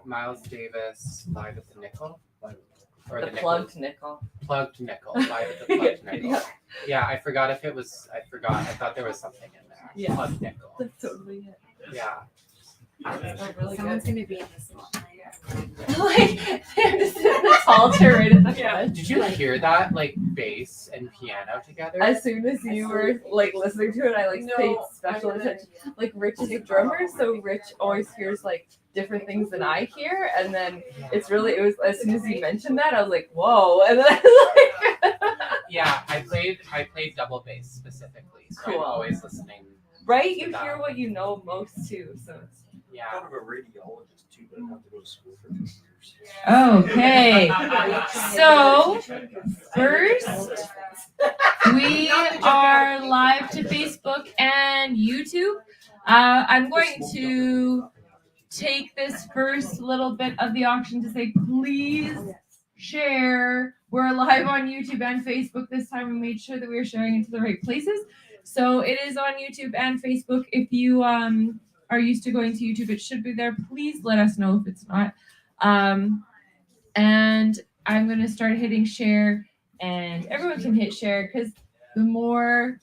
Miles Davis live at the Nickel. Or The Nickel. plugged nickel. Plugged Nickel. Live at the Plugged Nickel. Yeah. Yeah, I forgot if it was. I forgot. I thought there was something in there. Yeah. Plugged Nickel. That's totally it. Yeah. That's really Someone's good. gonna be in the spotlight. Like they're just in the altar right at the front. Did you hear that like bass and piano together? As soon as you were like listening to it, I like paid special attention. Like Rich is a drummer, so Rich always hears like different things than I hear, and then it was as soon as you mentioned that, I was like, whoa, and then I was like, Yeah, I played double bass specifically, so Cool. I'm always listening. right? You hear what you know most too, so it's I Yeah. thought of a radiologist too, but I have to go to school for 2 years. Okay. So first, we are live to Facebook and YouTube. I'm going to take this first little bit of the auction to say, please share. We're live on YouTube and Facebook this time. We made sure that we were sharing into the right places. So it is on YouTube and Facebook. If you are used to going to YouTube, it should be there. Please let us know if it's not. And I'm going to start hitting share, and everyone can hit share because the more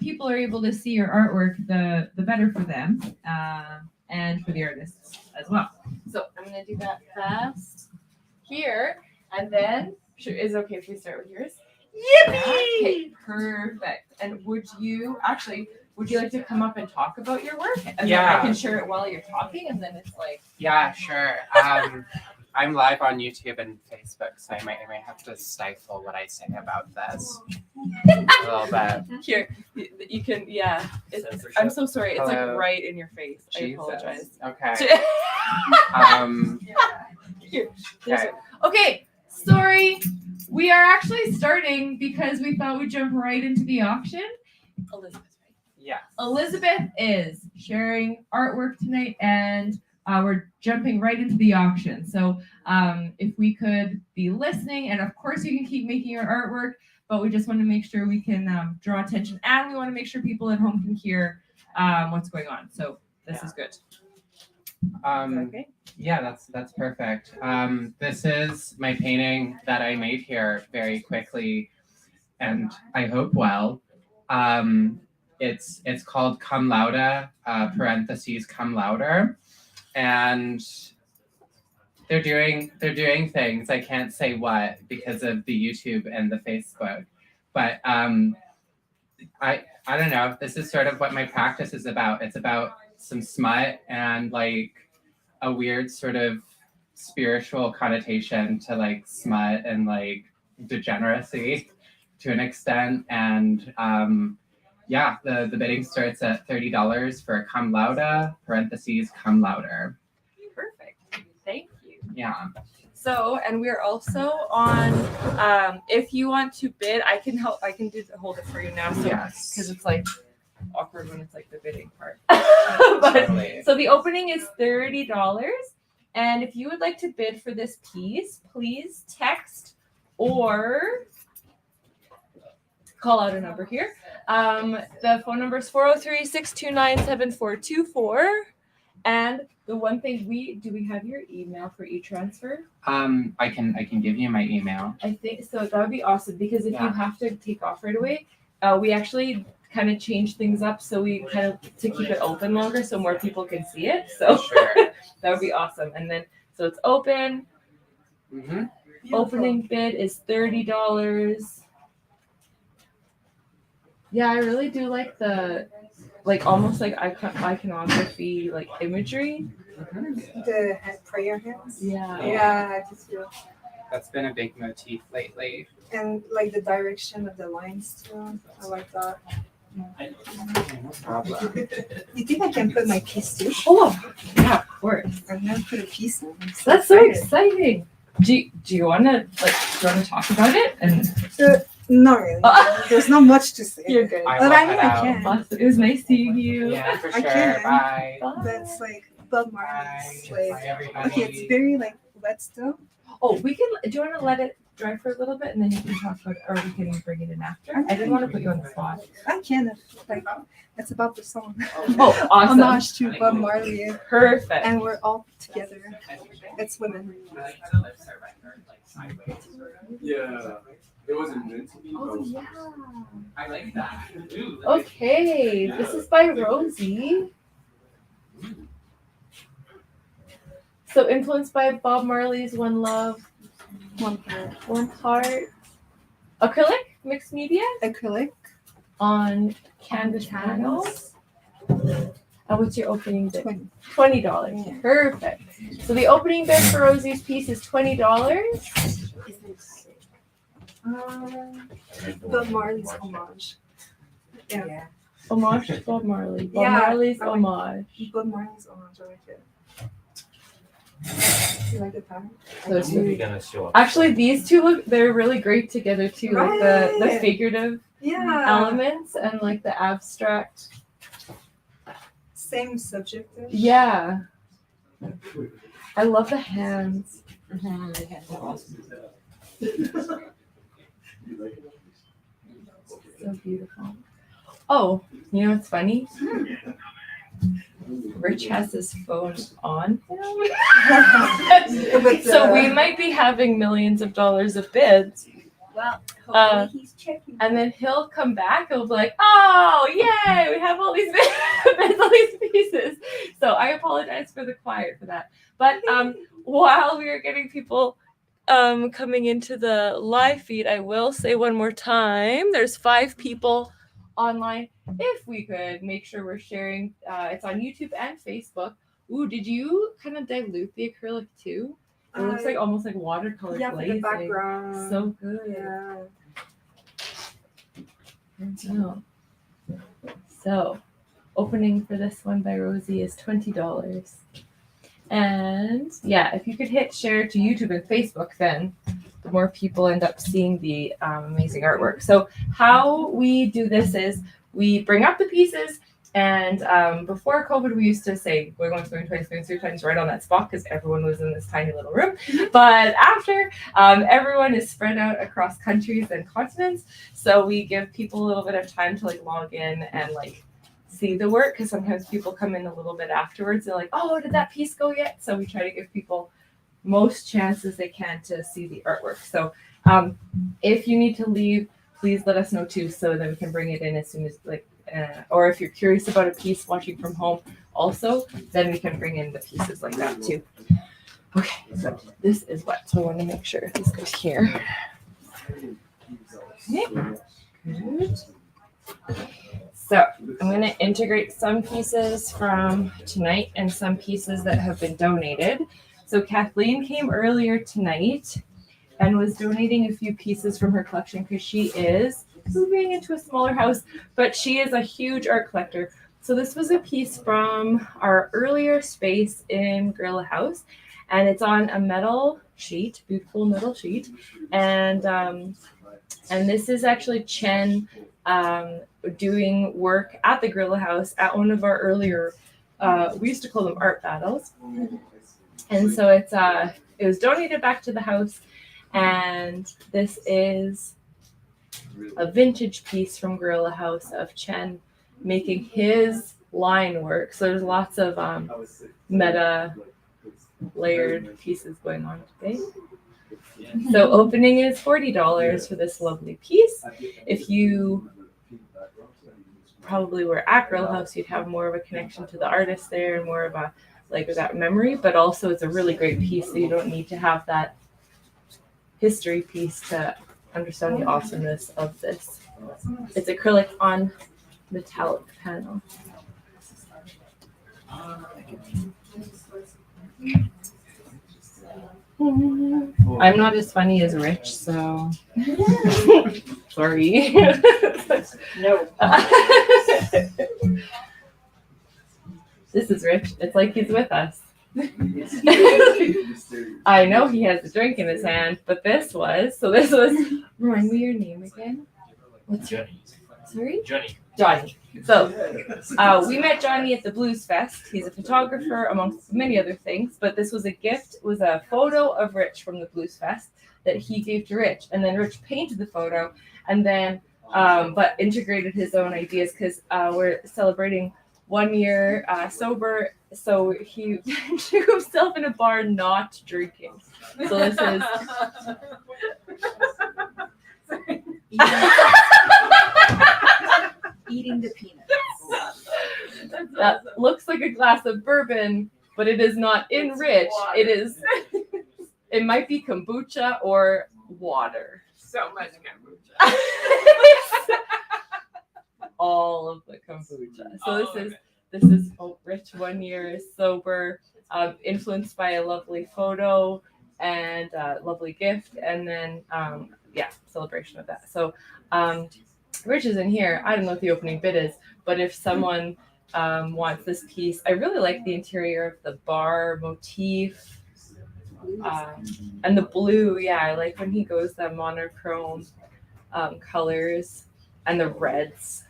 people are able to see your artwork, the better for them and for the artists as well. So I'm gonna do that fast here, and then is it okay if we start with yours? Yippee! Okay, perfect. And would you like to come up and talk about your work? And then Yeah. I can share it while you're talking, and then it's like Yeah, sure. I'm live on YouTube and Facebook, so I might have to stifle what I say about this a little bit. here, you can, yeah. Censorship. I'm so sorry. It's Hello. like right in your face. I Jesus. apologize. Okay. Here, Okay. Okay, sorry. We are actually starting because we thought we'd jump right into the auction. Elizabeth, right? Yes. Elizabeth is sharing artwork tonight, and we're jumping right into the auction. So if we could be listening, and of course you can keep making your artwork, but we just want to make sure we can draw attention, and we want to make sure people at home can hear what's going on. So this is good. Okay. Yeah, that's perfect. This is my painting that I made here very quickly, and I hope well. It's called Cum Lauda, parentheses Cum Louder, and they're doing things. I can't say what because of the YouTube and the Facebook, but I don't know. This is sort of what my practice is about. It's about some smut and like a weird sort of spiritual connotation to like smut and like degeneracy to an extent. And yeah, the bidding starts at $30 for Cum Lauda, parentheses Cum Louder. Perfect. Thank you. Yeah. So, and we're also on, if you want to bid, I can hold it for you now. So, Yes. because it's like awkward when it's like the bidding part. But, Totally. so the opening is $30. And if you would like to bid for this piece, please text or call out a number here. The phone number is 403-629-7424. And the one thing do we have your email for e-transfer? I can give you my email. I think so. That would be awesome because if you Yeah. have to take off right away, we actually kind of change things up so we kind of to keep it open longer so more people can see it. So Sure. that would be awesome. And then so it's open. Mm-hmm. Opening bid is $30. Yeah, I really do like the almost like iconography like imagery. The prayer hands. Yeah. Yeah, I just feel. That's been a big motif lately. And like the direction of the lines too. I like that. No problem. You think I can put my piece too? Oh, yeah, of course. I've never put a piece in. I'm That's so excited. exciting. Do you want to talk about it? And Not really. There's not much to say. you're good. I But will I know head I out. can. Awesome. It was nice seeing you. Yeah, for I sure. can. Bye. Bye. That's like Bob Bye. Marley's Bye, like everybody. okay, it's very like wet still. Oh, we can. Do you want to let it dry for a little bit, and then you can talk about, or we can bring it in after. I didn't want to put you on the spot. I can. Like, it's about the song. Oh, awesome. Homage to Bob Marley, Perfect. and we're all together. It's women. Yeah, it wasn't meant to be. Oh, but- yeah. I like that. Okay, this is by Rosie. So influenced by Bob Marley's One Love, One part. One Heart. Acrylic mixed media Acrylic. on canvas panels. And what's your opening bid? 20. $20. Yeah. Perfect. So the opening bid for Rosie's piece is $20. Bob Marley's homage. Yeah. Homage to Bob Marley. Bob Yeah, Marley's I like- homage. Bob Marley's homage. I like it. You like the pattern? Those Maybe two. gonna show up. Actually, these two they're really great together too. Like the Right. figurative Yeah. elements and like the abstract. Same subject. Yeah. I love the hands. So beautiful. Oh, you know what's funny? Rich has his phone on. So we might be having millions of dollars of bids. Well, hopefully he's checking. And then he'll come back and we'll be like, oh, yay, we have all these bids, all these pieces. So I apologize for the quiet for that. But while we are getting people coming into the live feed, I will say one more time, there's 5 people online. If we could make sure we're sharing, it's on YouTube and Facebook. Ooh, did you kind of dilute the acrylic too? It looks like almost like watercolor Yeah, for the glazing. background. So good. Yeah. So, opening for this one by Rosie is $20. And yeah, if you could hit share to YouTube and Facebook, then the more people end up seeing the amazing artwork. So how we do this is we bring up the pieces, and before COVID, we used to say we're going to 2023 times right on that spot because everyone was in this tiny little room. But after, everyone is spread out across countries and continents, so we give people a little bit of time to like log in and like see the work, because sometimes people come in a little bit afterwards. They're like, oh, did that piece go yet? So we try to give people most chances they can to see the artwork. So if you need to leave, please let us know too, so that we can bring it in as soon as like, or if you're curious about a piece watching from home also, then we can bring in the pieces like that too. Okay, so this is wet, so I want to make sure this goes here. Okay, good. So I'm going to integrate some pieces from tonight and some pieces that have been donated. So Kathleen came earlier tonight and was donating a few pieces from her collection because she is moving into a smaller house, but she is a huge art collector. So this was a piece from our earlier space in Gorilla House, and it's on a metal sheet, beautiful metal sheet. And this is actually Chen doing work at the Gorilla House at one of our earlier, we used to call them art battles. And so it was donated back to the house, and this is a vintage piece from Gorilla House of Chen making his line work. So there's lots of meta layered pieces going on today. So opening is $40 for this lovely piece. If you probably were at Gorilla House, you'd have more of a connection to the artist there and more of a like that memory, but also it's a really great piece, so you don't need to have that history piece to understand the awesomeness of this. It's acrylic on metallic panel. I'm not as funny as Rich, so sorry. No. This is Rich. It's like he's with us. I know he has a drink in his hand, but this was, remind me your name again. What's your, Johnny. sorry? Johnny. Johnny. So we met Johnny at the Blues Fest. He's a photographer amongst many other things, but this was a gift. It was a photo of Rich from the Blues Fest that he gave to Rich, and then Rich painted the photo, and then but integrated his own ideas because we're celebrating 1 year sober. So he took himself in a bar not drinking. So this is Eating the peanuts. that looks like a glass of bourbon, but it is not in Rich. It is. It might be kombucha or water. So much kombucha. All of the kombucha. So this is Rich 1 year sober, influenced by a lovely photo and a lovely gift, and then celebration of that. So Rich is in here. I don't know what the opening bit is, but if someone wants this piece, I really like the interior of the bar motif. And the blue, yeah, I like when he goes the monochrome colors and the reds.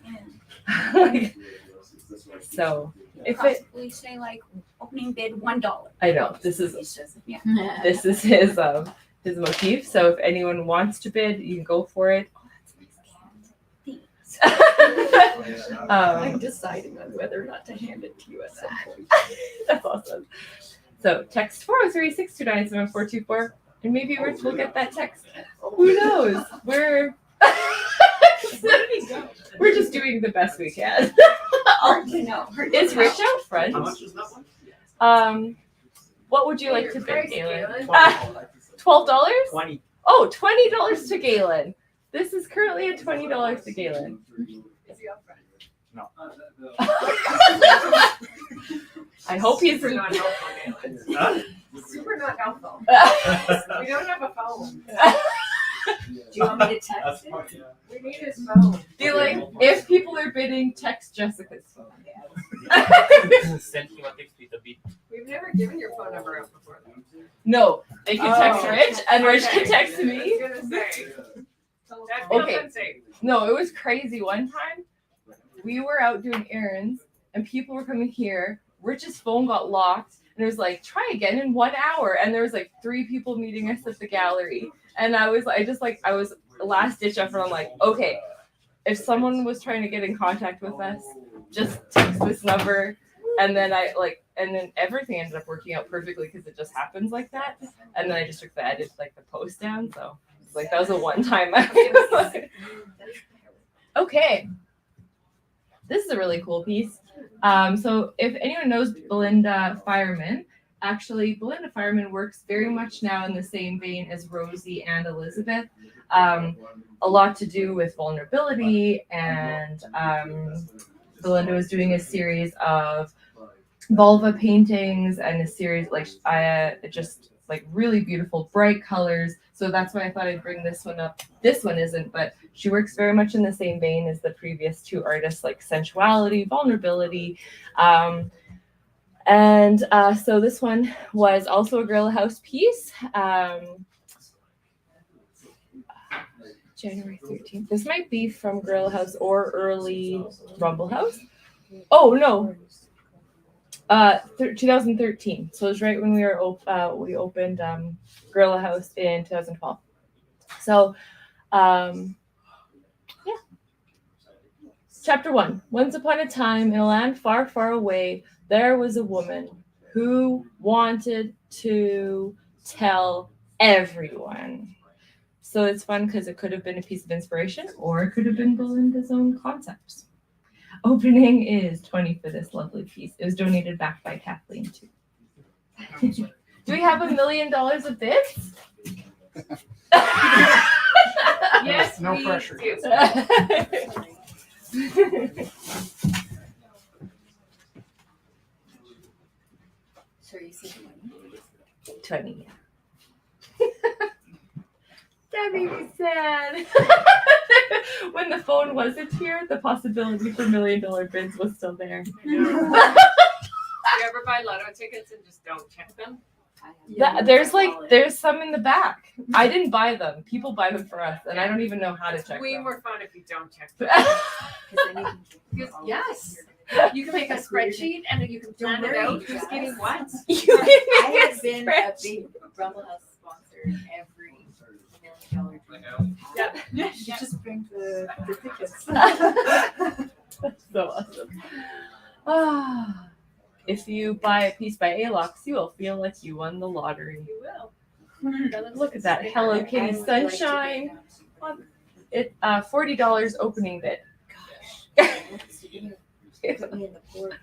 So if it, possibly say like opening bid $1. I know this is Yeah. this is his motif. So if anyone wants to bid, you can go for it. I'm deciding on whether or not to hand it to you at some point. That's awesome. So text 403-629-7424, and maybe Rich will get that text. Who knows? We're just doing the best we can. Hard to know. Is Rich out front? How much is that one? What would you like to bid, Price, Galen? Galen. $12? 20. Oh, $20 to Galen. This is currently at $20 to Galen. Is he up front? No. I hope he's Super not helpful, Galen. Huh? Super not helpful. We don't have a phone. Do you want me to text it? We need his phone. Be like, if people are bidding, text Jessica's phone. Send him a text with a beat. We've never given your phone number out before. Though. No, they can text Oh. Rich, and Rich Okay. can text I me. was gonna say. That feels Okay. unsafe. No, it was crazy. One time, we were out doing errands, and people were coming here. Rich's phone got locked, and it was like, try again in 1 hour. And there was like 3 people meeting us at the gallery. And I was last ditch effort. I'm like, okay, if someone was trying to get in contact with us, just text this number. And then and then everything ended up working out perfectly because it just happens like that. And then I just took the edit, like the post down. So it's like, that was a one-time. Okay. This is a really cool piece. So if anyone knows Belinda Fireman, actually Belinda Fireman works very much now in the same vein as Rosie and Elizabeth. A lot to do with vulnerability, and Belinda was doing a series of vulva paintings and a series just like really beautiful bright colors. So that's why I thought I'd bring this one up. This one isn't, but she works very much in the same vein as the previous 2 artists, like sensuality, vulnerability. So this one was also a Guerrilla House piece. January 13th. This might be from Guerrilla House or early Rumble House. Oh, no. 2013. So it was right when we opened Guerrilla House in 2012. So, Chapter 1. Once upon a time, in a land far, far away, there was a woman who wanted to tell everyone. So it's fun because it could have been a piece of inspiration, or it could have been Belinda's own concepts. Opening is 20 for this lovely piece. It was donated back by Kathleen too. Do we have $1 million of bids? Yes, No we pressure. do. So you see the money? 20. That made me sad. When the phone wasn't here, the possibility for $1 million bids was still there. Do you ever buy lotto tickets and just don't check them? There's some in the back. I didn't buy them. People buy them for us, and I don't even know how to check Way them. more fun if you don't check. Yes. You can make a spreadsheet and you can plan it worry, out who's getting what. You can I make have a been a spreadsheet. big Rumble House sponsor every $1 million dream. Yeah. You just bring the tickets. That's so awesome. Ah, if you buy a piece by Alox, you will feel like you won the lottery. You will. Look at that Hello Kitty sunshine. It $40 opening bid. Put me in the board.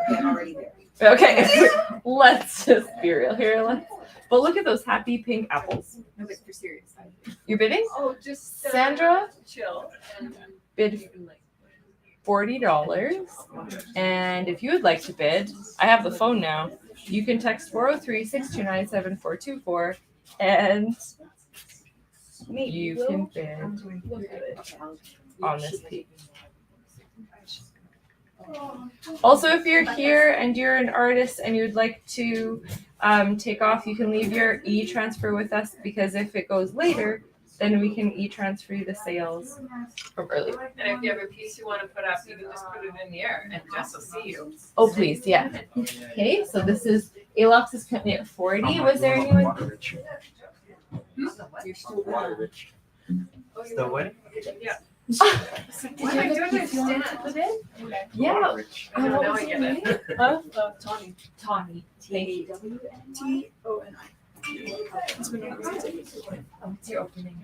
I'm already there. Okay, let's just be real here. But look at those happy pink apples. No, but for serious. You're bidding? Oh, just Sandra chill. And bid $40. And if you would like to bid, I have the phone now. You can text 403-629-7424 and you can bid on this piece. Also, if you're here and you're an artist and you'd like to take off, you can leave your e-transfer with us, because if it goes later, then we can e-transfer you the sales from earlier. And if you have a piece you want to put up, you can just put it in the air and Jess will see you. Oh, please, yeah. Okay, so this is Alox is currently at 40. Was there anyone? You're still there. The what? Yeah. Did What am I doing? I stand to put in? Yeah. Now I get it. Tawny. Tawny. Thank you. Tony. It's been on What's your opening?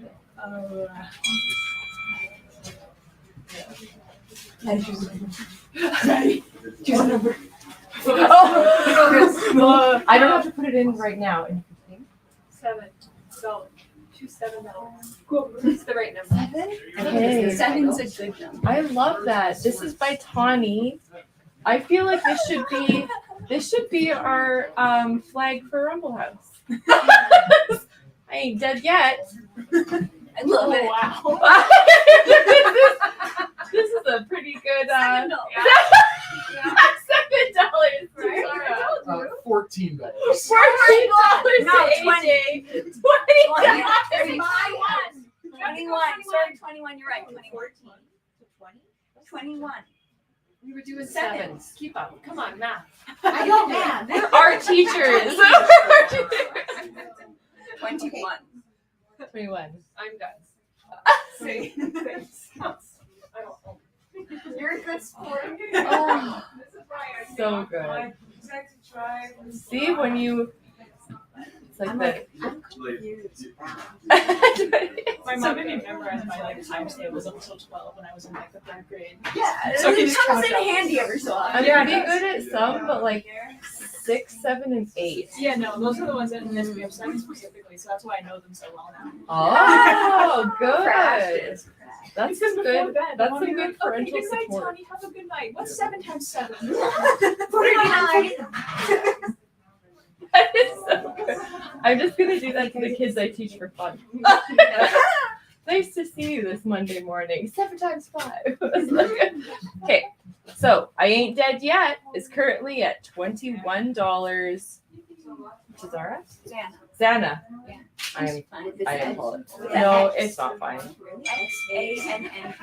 Choose a number. Oh, I don't have to put it in right now. $7. Choose $7. Cool. It's the right number. Okay. Seven's a good number. I love that. This is by Tawny. I feel like this should be our flag for Rumble House. I ain't dead yet. I love it. Wow. This is a pretty good $7. $14. $14 No, to 20. AJ. $20. 21. Sorry, 21. You're right. 2014. 21. We were doing Sevens. Keep up. Come on, math. I don't have. We're art teachers. 21. 21. I'm done. Say thanks. I don't know. You're a good sport. Oh, so good. See, when you, it's like I'm that. I'm confused. My mom didn't even memorize my times tables up until 12 when I was in the 3rd grade. Yeah, So it you just comes in count down. handy every so often. I'm pretty good at some, but like 6, 7, and 8. Yeah, no, those are the ones that in this we have 7 specifically, so that's why I know them so well now. Oh, good. Practice. That's Because some before good. bed, That's Mommy some would good be like, parental okay, good night, support. Tony, have a good night. What's 7 times 7? 49. That is so good. I'm just gonna do that to the kids I teach for fun. Nice to see you this Monday morning. 7 times 5. Okay, so I Ain't Dead Yet is currently at $21. Which is Zara? Xana. Yeah. I apologize. No, it's not fine. X-A-N-N-A.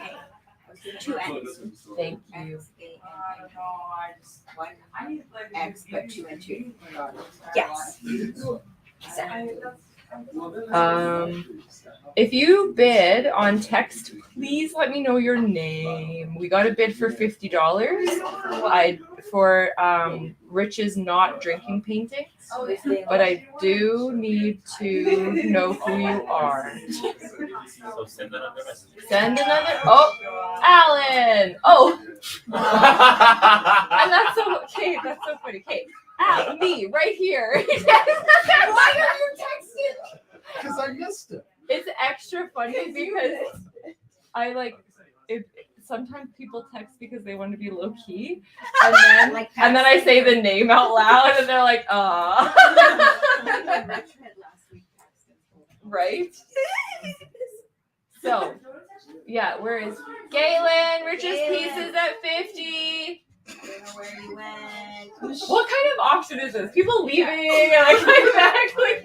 2 N's. Thank you. X, but 2 and 2. Yes. If you bid on text, please let me know your name. We got a bid for $50. For Rich's not drinking painting, but I do need to know who you are. So send another message. Send another. Oh, Alan. Oh, and that's so okay. That's so funny. Okay, Al, me right here. Why are you texting? Because I missed it. It's extra funny because I like it. Sometimes people text because they want to be low key, and then I say the name out loud, and they're like, right? So, yeah, where is Galen? Rich's piece is at 50. don't know where you went. What kind of auction is this? People leaving and I come back like.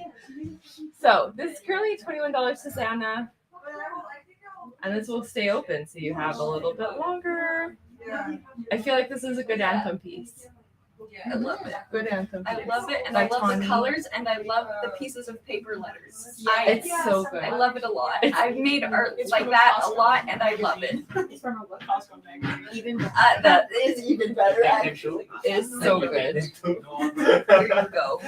So this is currently $21 to Xana, and this will stay open, so you have a little bit longer. I feel like this is a good anthem piece. I love it. Good anthem piece. I love it, and By I love Tawny. the colors, and I love the pieces of paper letters. It's so good. I love it a lot. I've made art like that a lot, and I love it. It's from a Costco magazine. Even that is even better, actually. It's so good. There you go.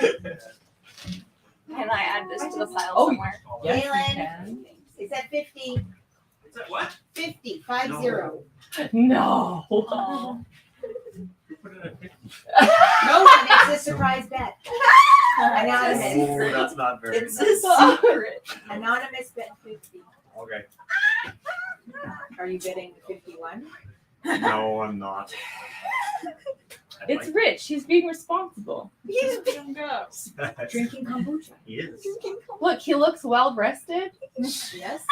Can I add this to the pile Oh, somewhere? Yes, Galen. you can. It's at 50, Is that what? 50. No. Oh. No one, it's a surprise bet. Anonymous. Oh, that's not very It's nice. a secret. Anonymous bet 50. Okay. Are you betting 51? No, I'm not. It's Rich. He's being responsible. He's Like, drinking kombucha. he is. Look, he looks well rested, Yes.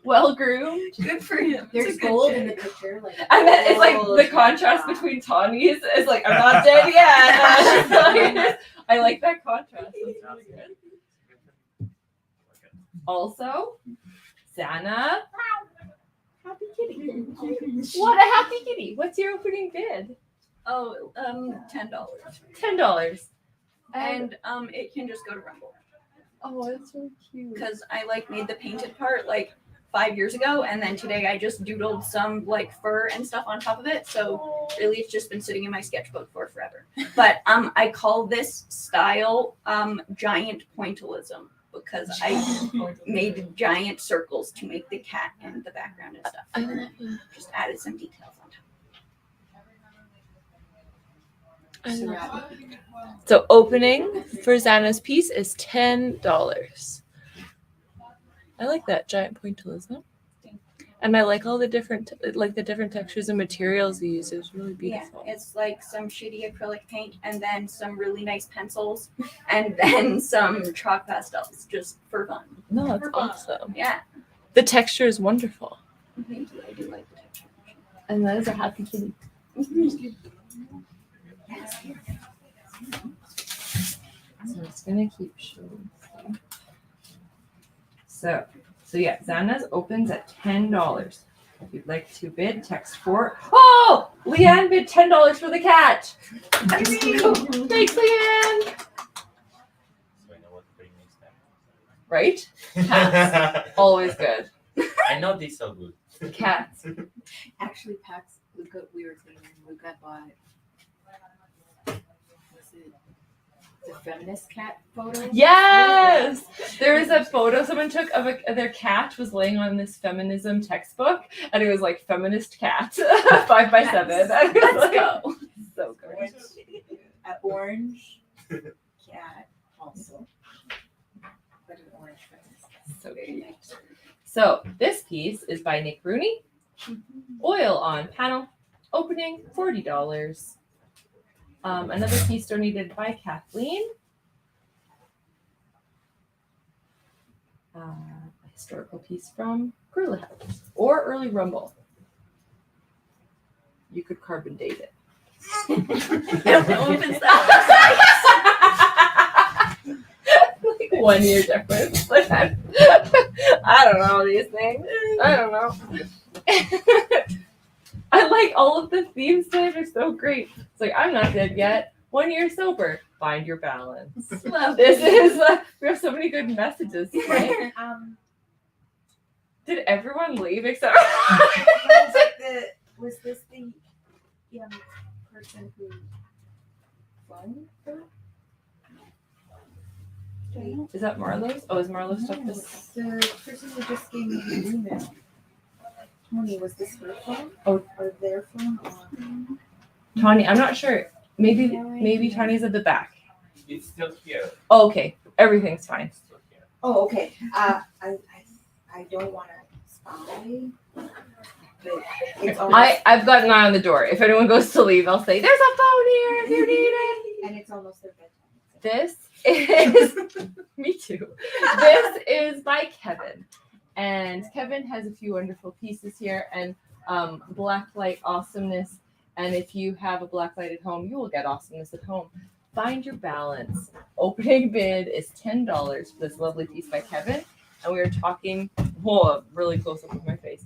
well groomed. Good for him. There's It's a good gold kid. in the picture. Like, And then it's like gold. the contrast between Tawny's is like, I'm not dead yet. I like that contrast. That's really good. Also, Xana. Happy kitty. What a happy kitty. What's your opening bid? Oh, $10. $10. And it can just go to Rumble. Oh, that's so cute. Because I like made the painted part like 5 years ago, and then today I just doodled some like fur and stuff on top of it. So really, it's just been sitting in my sketchbook for forever. But I call this style giant pointillism because I made giant circles to make the cat and the background and stuff. Just added some details on top. So opening for Xana's piece is $10. I like that giant pointillism. And I like all the different textures and materials you use. It's really beautiful. Yeah, it's like some shitty acrylic paint and then some really nice pencils and then some chalk pastels just for fun. No, that's awesome. Yeah. The texture is wonderful. Thank you. I do like the texture. And that is a happy kitty. So I'm just gonna keep showing. So yeah, Xana's opens at $10. If you'd like to bid, text 4. Oh, Leanne bid $10 for the cat. Thanks, Leanne. So I know what to bring next Right? Cats, time. always good. I know these are good. Cats. Actually, Pax, we were saying Luca bought, was it the feminist cat photo? Yes, there was a photo someone took of their cat was laying on this feminism textbook, and it was like feminist cat, 5x7. And it was Let's like, go. so good. An orange cat also. But an orange feminist. So cute. So this piece is by Nick Rooney. Oil on panel. Opening $40. Another piece donated by Kathleen. A historical piece from Gorilla House or Early Rumble. You could carbon date it. I don't know if it's that. Like 1 year difference. Like, I don't know these things. I don't know. I like all of the themes today. They're so great. It's like, I'm not dead yet. 1 year sober. Find your balance. Love This is, we have so many good messages today. Did everyone leave except Was this the young person who won? Is that Marlowe's? Oh, is Marlowe's stuff this? The person who just gave me the email. Tony, was this her phone? Oh. Or their phone? Or... Tawny, I'm not sure. Maybe Tawny's at the back. It's still here. Oh, okay. Everything's fine. It's still here. Oh, okay. I don't want to spy, but it's almost, I've got an eye on the door. If anyone goes to leave, I'll say, there's a phone here if you need it. and it's almost their bedtime. This is, me too. This is by Kevin. And Kevin has a few wonderful pieces here and blacklight awesomeness. And if you have a blacklight at home, you will get awesomeness at home. Find your balance. Opening bid is $10 for this lovely piece by Kevin. And we were talking, really close up with my face.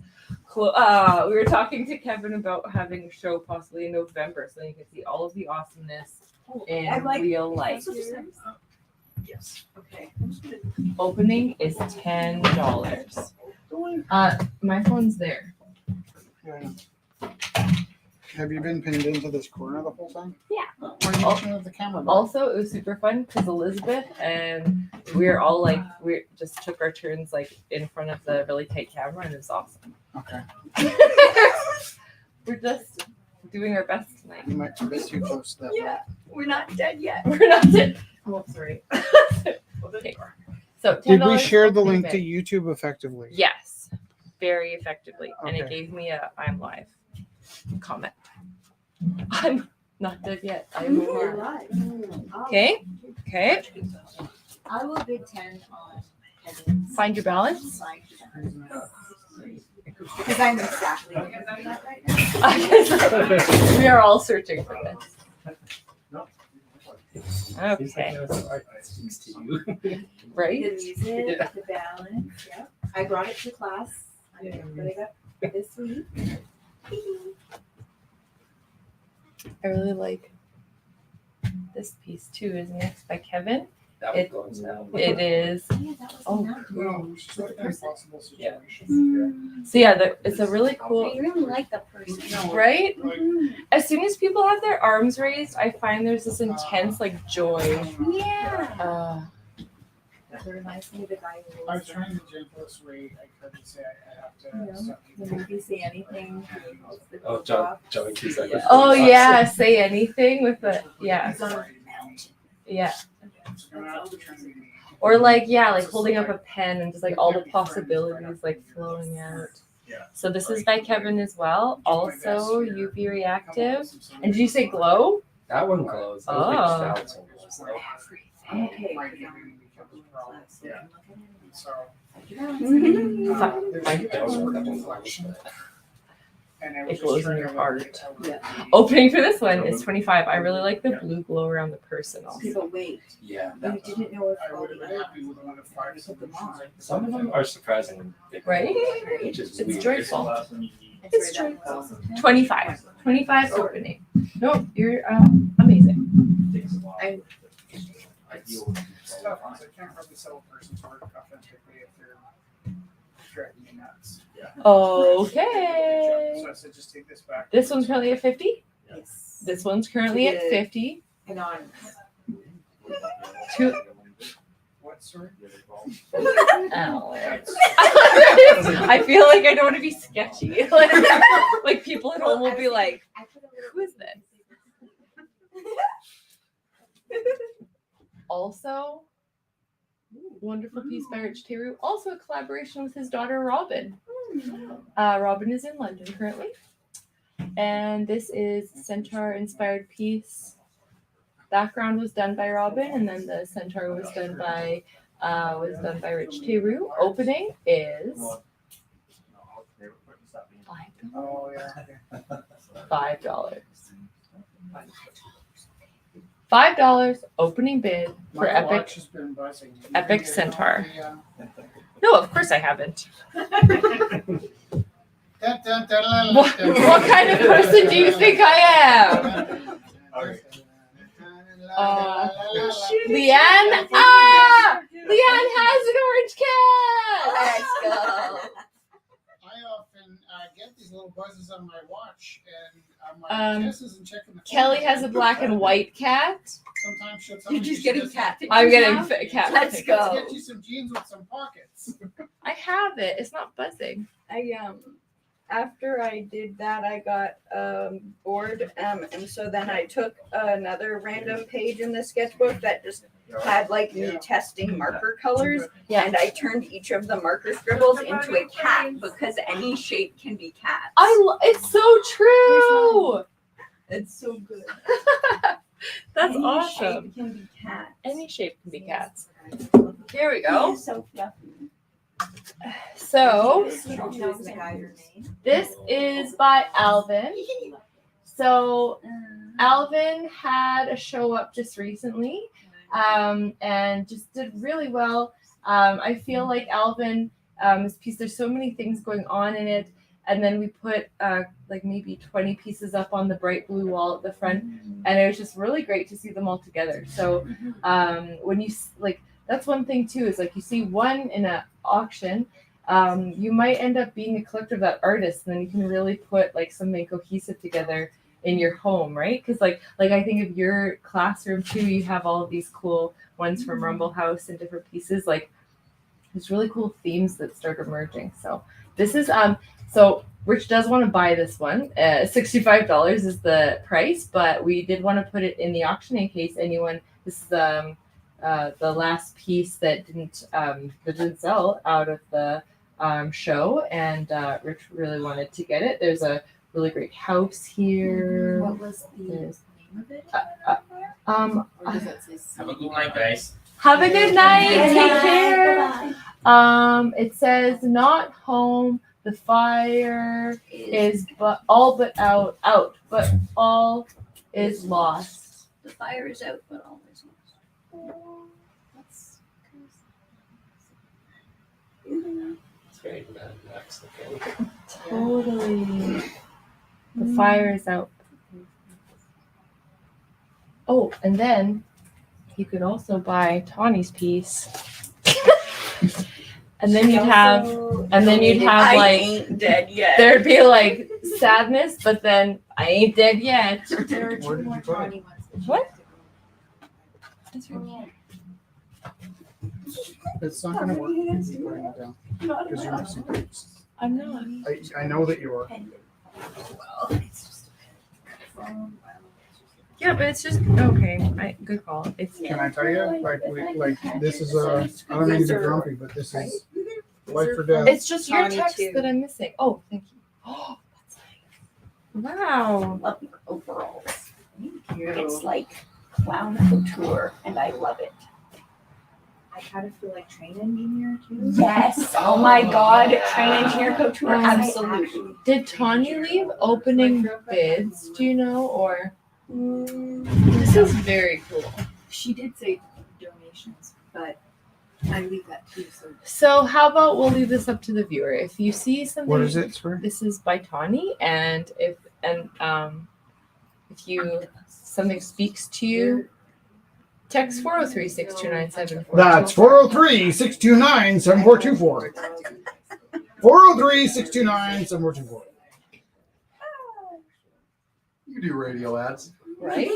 We were talking to Kevin about having a show possibly in November, so you can see all of the awesomeness in real life. Yes. Okay. Opening is $10. My phone's there. Have you been pinned into this corner the whole time? Yeah. Why are you looking at the camera? Also, it was super fun because Elizabeth and we were all like, we just took our turns like in front of the really tight camera, and it was awesome. Okay. We're just doing our best tonight. You might be a bit too close to that. Yeah, we're not dead yet. We're not dead. Oh, sorry. Okay. So $10 Did we share the opening link to bid. YouTube effectively? Yes, very effectively, and it Okay. gave me a "I'm live" comment. I'm not dead yet. I'm You're alive. right. Okay. Okay. I will bid 10 on Kevin's. Find your balance. Because I'm exactly looking at that right now. We are all searching for this. Okay. Right? The music, the balance, yeah. I brought it to class. I'm gonna put it up this week. I really like this piece too. Is next by Kevin. That It- one goes now. It is. Yeah, that was Oh, not No, it's just an impossible Yeah. situation. So yeah, it's a really cool. I really like the person. Right? Like, As soon as people have their arms raised, I find there's this intense like joy. Yeah. That reminds me of the guy who I was was trying the gentlest way I could to say I have to Yeah. stop the people. movie Say Anything. The Oh, Joey 2 seconds. Oh yeah, say anything with the yeah. He's on a mountain. Yeah. You're not trying to be- Or like yeah, like holding up a pen and just like all the possibilities like flowing out. So this is by Kevin as well. Also UV reactive. And did you say glow? That one glows. Those Oh. big shouts and glows, though. Okay. Might even become a problem. Yeah. So, That was one that one glows. and I was It just glows in trying your to heart. look at Opening for this one is 25. I really like the blue glow around the person also. People wait. Yeah, You that didn't know if I all would have the been other happy with one of 5 Put them solutions. on. some of them are surprisingly big. Right? Which is It's weird. joyful. It's It's true. true. 25. 25 opening. No, you're amazing. I- It's tough because I can't really sell a person's work authentically if they're driving me nuts. Okay. So I said, just take this back. This one's currently at 50. Yes. This one's currently at 50. Anonymous. Two. What, sorry? Alex. I feel like I don't want to be sketchy. Like people at home will be like, I put a little- who is this? Also, wonderful piece by Rich Teru. Also a collaboration with his daughter Robin. Robin is in London currently. And this is Centaur inspired piece. Background was done by Robin, and then the Centaur was done by Rich Teru. Opening is Oh, yeah. $5. $5 opening bid for My Epic. watch has been buzzing. Epic You know, Centaur. the, No, of course I haven't. dun, dun, dun, dun, What, dun, what kind of person do you think I am? Leanne? Leanne has an orange cat! Let's go. I often get these little buzzes on my watch, and I'm like, Jess isn't checking the phone. Kelly has a black and white cat. Sometimes she'll tell You're me just she getting doesn't- cat pictures I'm getting now? cat Let's pictures. go. Let's get you some jeans with some pockets. I have it. It's not buzzing. I after I did that, I got bored, and so then I took another random page in the sketchbook that just had like me testing marker colors, Yeah. and I turned each of the marker scribbles into a cat because any shape can be cat. It's so true. It's so good. That's Any awesome. shape can be cat. Any shape can be cats. Here we go. It's so fluffy. So Choose the guy your name. this is by Alvin. So Alvin had a show up just recently, and just did really well. I feel like Alvin, his piece, there's so many things going on in it. And then we put like maybe 20 pieces up on the bright blue wall at the front. And it was just really great to see them all together. So when you like, that's one thing too, is like you see one in an auction, you might end up being a collector of that artist, and then you can really put like something cohesive together in your home, right? Because like I think of your classroom too, you have all of these cool ones from Rumble House and different pieces. Like there's really cool themes that start emerging. So this is so Rich does want to buy this one. $65 is the price, but we did want to put it in the auction in case anyone. This is the last piece that didn't sell out of the show, and Rich really wanted to get it. There's a really great house here. What was the name of it? Or does that say Have a good night, guys. Have a good night. Good Take night. care. Bye-bye. It says not home. The fire is but all but out, but all is lost. The fire is out, but all is lost. It's very Mad Max. Okay. Totally. The fire is out. Oh, and then you could also buy Tawny's piece. And then you'd have, I like, ain't dead yet. there'd be like sadness, but then I ain't dead yet. There are Where two did more you put it? tawny ones. that you What? have to go. It's not gonna work. You're putting it down because you're missing things. I'm not. I know that you are. Yeah, but it's just okay. Good call. It's Can I tell you? Like this is a. I don't mean to be grumpy, but this is life or death. It's just your Tawny text too. that I'm missing. Oh, thank you. Oh, that's nice. Wow. Love your overalls. Thank you. It's like clown couture, and I love it. I kind of feel like train engineer too. Yes. Oh my God. Train engineer couture. Absolutely. Did Tanya leave opening bids? Do you know? Or this is very cool. She did say donations, but I leave that too. So how about we'll leave this up to the viewer. If you see something, What is it, sir? This is by Tawny, and if something speaks to you, text 403-629-7424. That's 403-629-7424. 403-629-7424. You do radio ads. Right?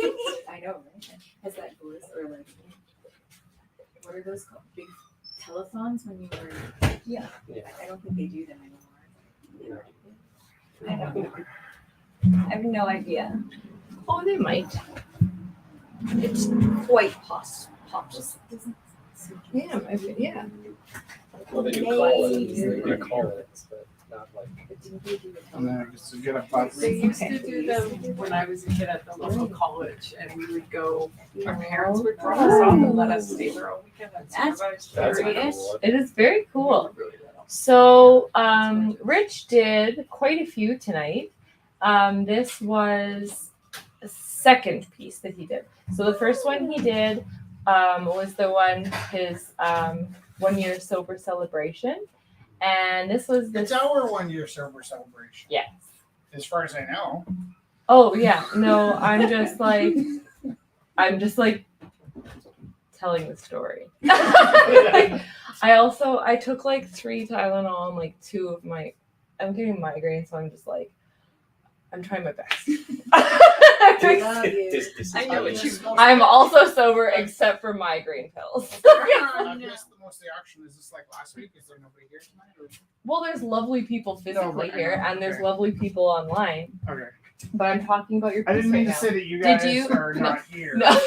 I know, right? Has that bliss or like what are those called? Big telethons when you were Yeah. I don't think they do them anymore. I don't know. I have no idea. Oh, they might. It's quite possible. Doesn't Yeah, yeah. Well, they do call it. They're gonna call it, but not like. didn't they do it? And then it's to get a button. They used to do them when I was a kid at the local college, and we would go. Our parents would drop us off and let us stay there all weekend. That's That's curious. cool. It is very cool. So, Rich did quite a few tonight. This was a second piece that he did. So the first one he did was the one, his 1 year sober celebration. And this was It's our 1 year sober celebration. Yes. As far as I know. Oh yeah, no, I'm just like telling the story. I took like 3 Tylenol and like 2 of my, I'm getting migraines, so I'm just like, I'm trying my best. I know what you I'm also sober except for migraine pills. I missed the most of the auction. Is this like last week? Is there nobody here tonight? Or? Well, there's lovely people physically but- here, and there's okay. lovely people online. Okay. But I'm talking about your piece I didn't mean right to say that you Did guys you? are No. not here. now.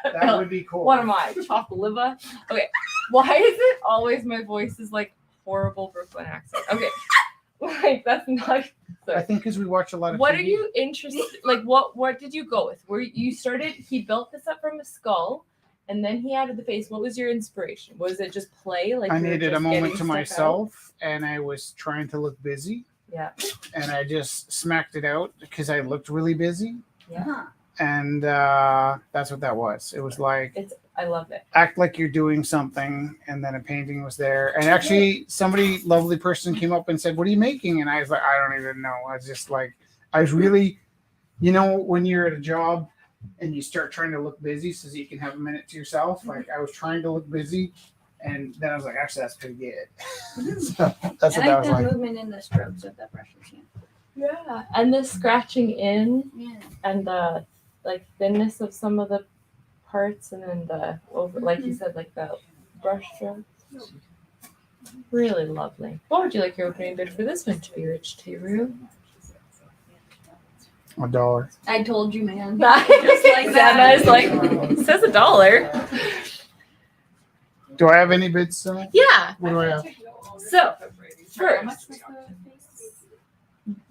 That No. would be cool. What am I? Chocolate liver? Okay. Why is it always my voice is like horrible Brooklyn accent? Okay. Like that's not. I think because we watch a lot of What TV. are you interested? Like what did you go with? Where you started? He built this up from a skull, and then he added the face. What was your inspiration? Was it just play? Like I you were needed a just moment getting to stuff out? myself, and I was trying to look busy. Yeah. And I just smacked it out because I looked really busy. Huh. And that's what that was. It was like, I love it. act like you're doing something, and then a painting was there. And actually, somebody, lovely person, came up and said, "What are you making?" And I was like, "I don't even know." I was just like, I was really, when you're at a job and you start trying to look busy so that you can have a minute to yourself. Like I was trying to look busy, and then I was like, actually, that's pretty good. So that's what I that like was the like. movement in the strokes of the brushes. Yeah. And the scratching in Yeah. and the like thinness of some of the parts, and then the over, like you said, like the brush strokes. Really lovely. What would you like your opening bid for this one to be, Rich Tiru? $1. I told you, man. Just like that. I was like, it says $1. Do I have any bids tonight? Yeah. What do I have? So first,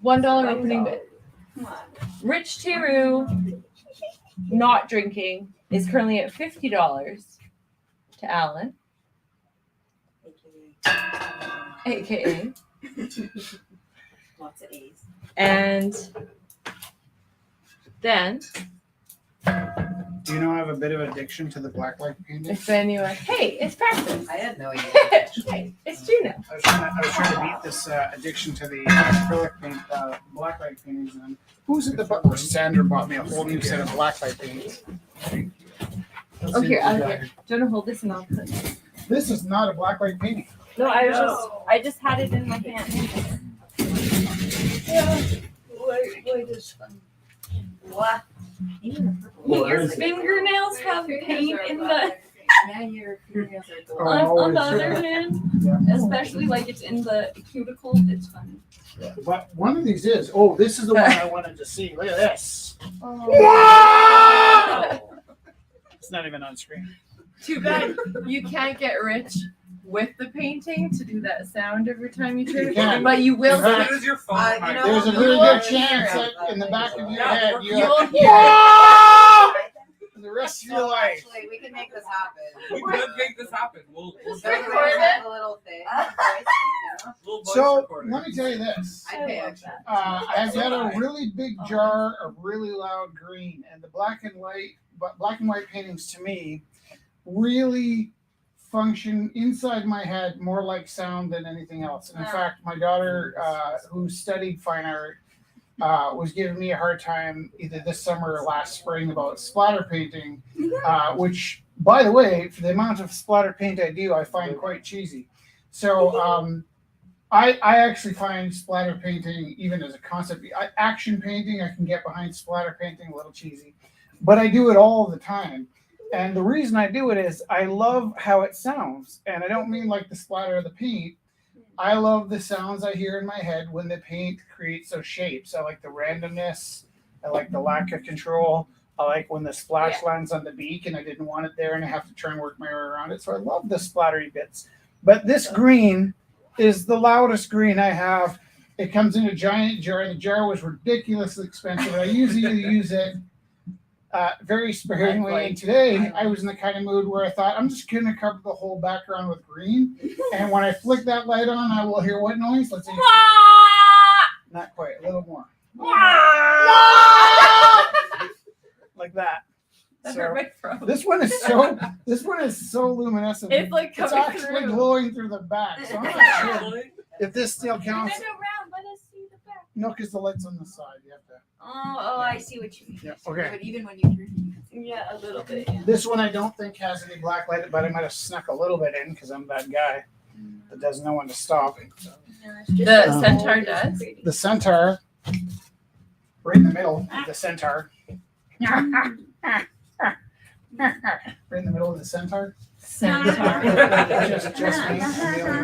$1 opening bid. Rich Tiru, not drinking, is currently at $50 to Alan, aka, Lots of A's. and then Do you know I have a bit of addiction to the black light painting? if anyone, hey, it's practice. I had no idea. Hey, it's Juno. I was trying to beat this addiction to the acrylic paint, black light paintings. And who's at the butler? Sandra bought me a whole new set of black light paintings. Oh, here, out here. Do you want to hold this and I'll put it? This is not a black light painting. No, I just had it in my hand. Wait, this one. What? Your fingernails have paint in the Yeah, your fingernails are gold. on the other hand, especially like it's in the cuticle. It's funny. But one of these is, this is the one I wanted to see. Look at this. Oh. Wow! It's not even on screen. Too bad you can't get Rich with the painting to do that sound every time you turn You it, can. but you will. In fact, Use your phone. you know, There's a you really will good hear chance it, that in the back of your Yeah, head you'll You'll hear it. Whoa! For the rest of your No, life. actually, we can make this happen. We could make this happen. We'll Just Don't record worry it. about the little thing. little voice So recorder. let me tell you this. I pay extra. I've got a really big jar of really loud green, and the black and white paintings to me really function inside my head more like sound than anything else. And in fact, my daughter, who studied fine art, was giving me a hard time either this summer or last spring about splatter painting, which, by the way, for the amount of splatter paint I do, I find quite cheesy. So I actually find splatter painting, even as a concept, action painting, I can get behind. Splatter painting, a little cheesy, but I do it all the time. And the reason I do it is I love how it sounds. And I don't mean like the splatter of the paint. I love the sounds I hear in my head when the paint creates those shapes. I like the randomness. I like the lack of control. I like when the splash lands on the beak and I didn't want it there and I have to try and work my way around it. So I love the splattery bits. But this green is the loudest green I have. It comes in a giant jar. The jar was ridiculously expensive. I usually use it very sparingly. And today I was in the kind of mood where I thought I'm just going to cover the whole background with green. And when I flick that light on, I will hear what noise? Let's see. Not quite. A little more. Like that. That's So, where my throat. this one is so luminescent. It's like It's coming actually through. glowing through the back. So I'm not sure if this still counts. Turn around, let us see the back. No, because the light's on the side. You have to. Oh, I see what you mean. Yeah. Okay. But even when you turn Yeah, a little bit. Yeah. This one I don't think has any black light, but I might have snuck a little bit in because I'm that guy that doesn't know when to stop. No, it's just The so centaur cold, it's does? pretty. The centaur, right in the middle of the centaur. Right in the middle of the centaur. Centaur. just me. I'm the only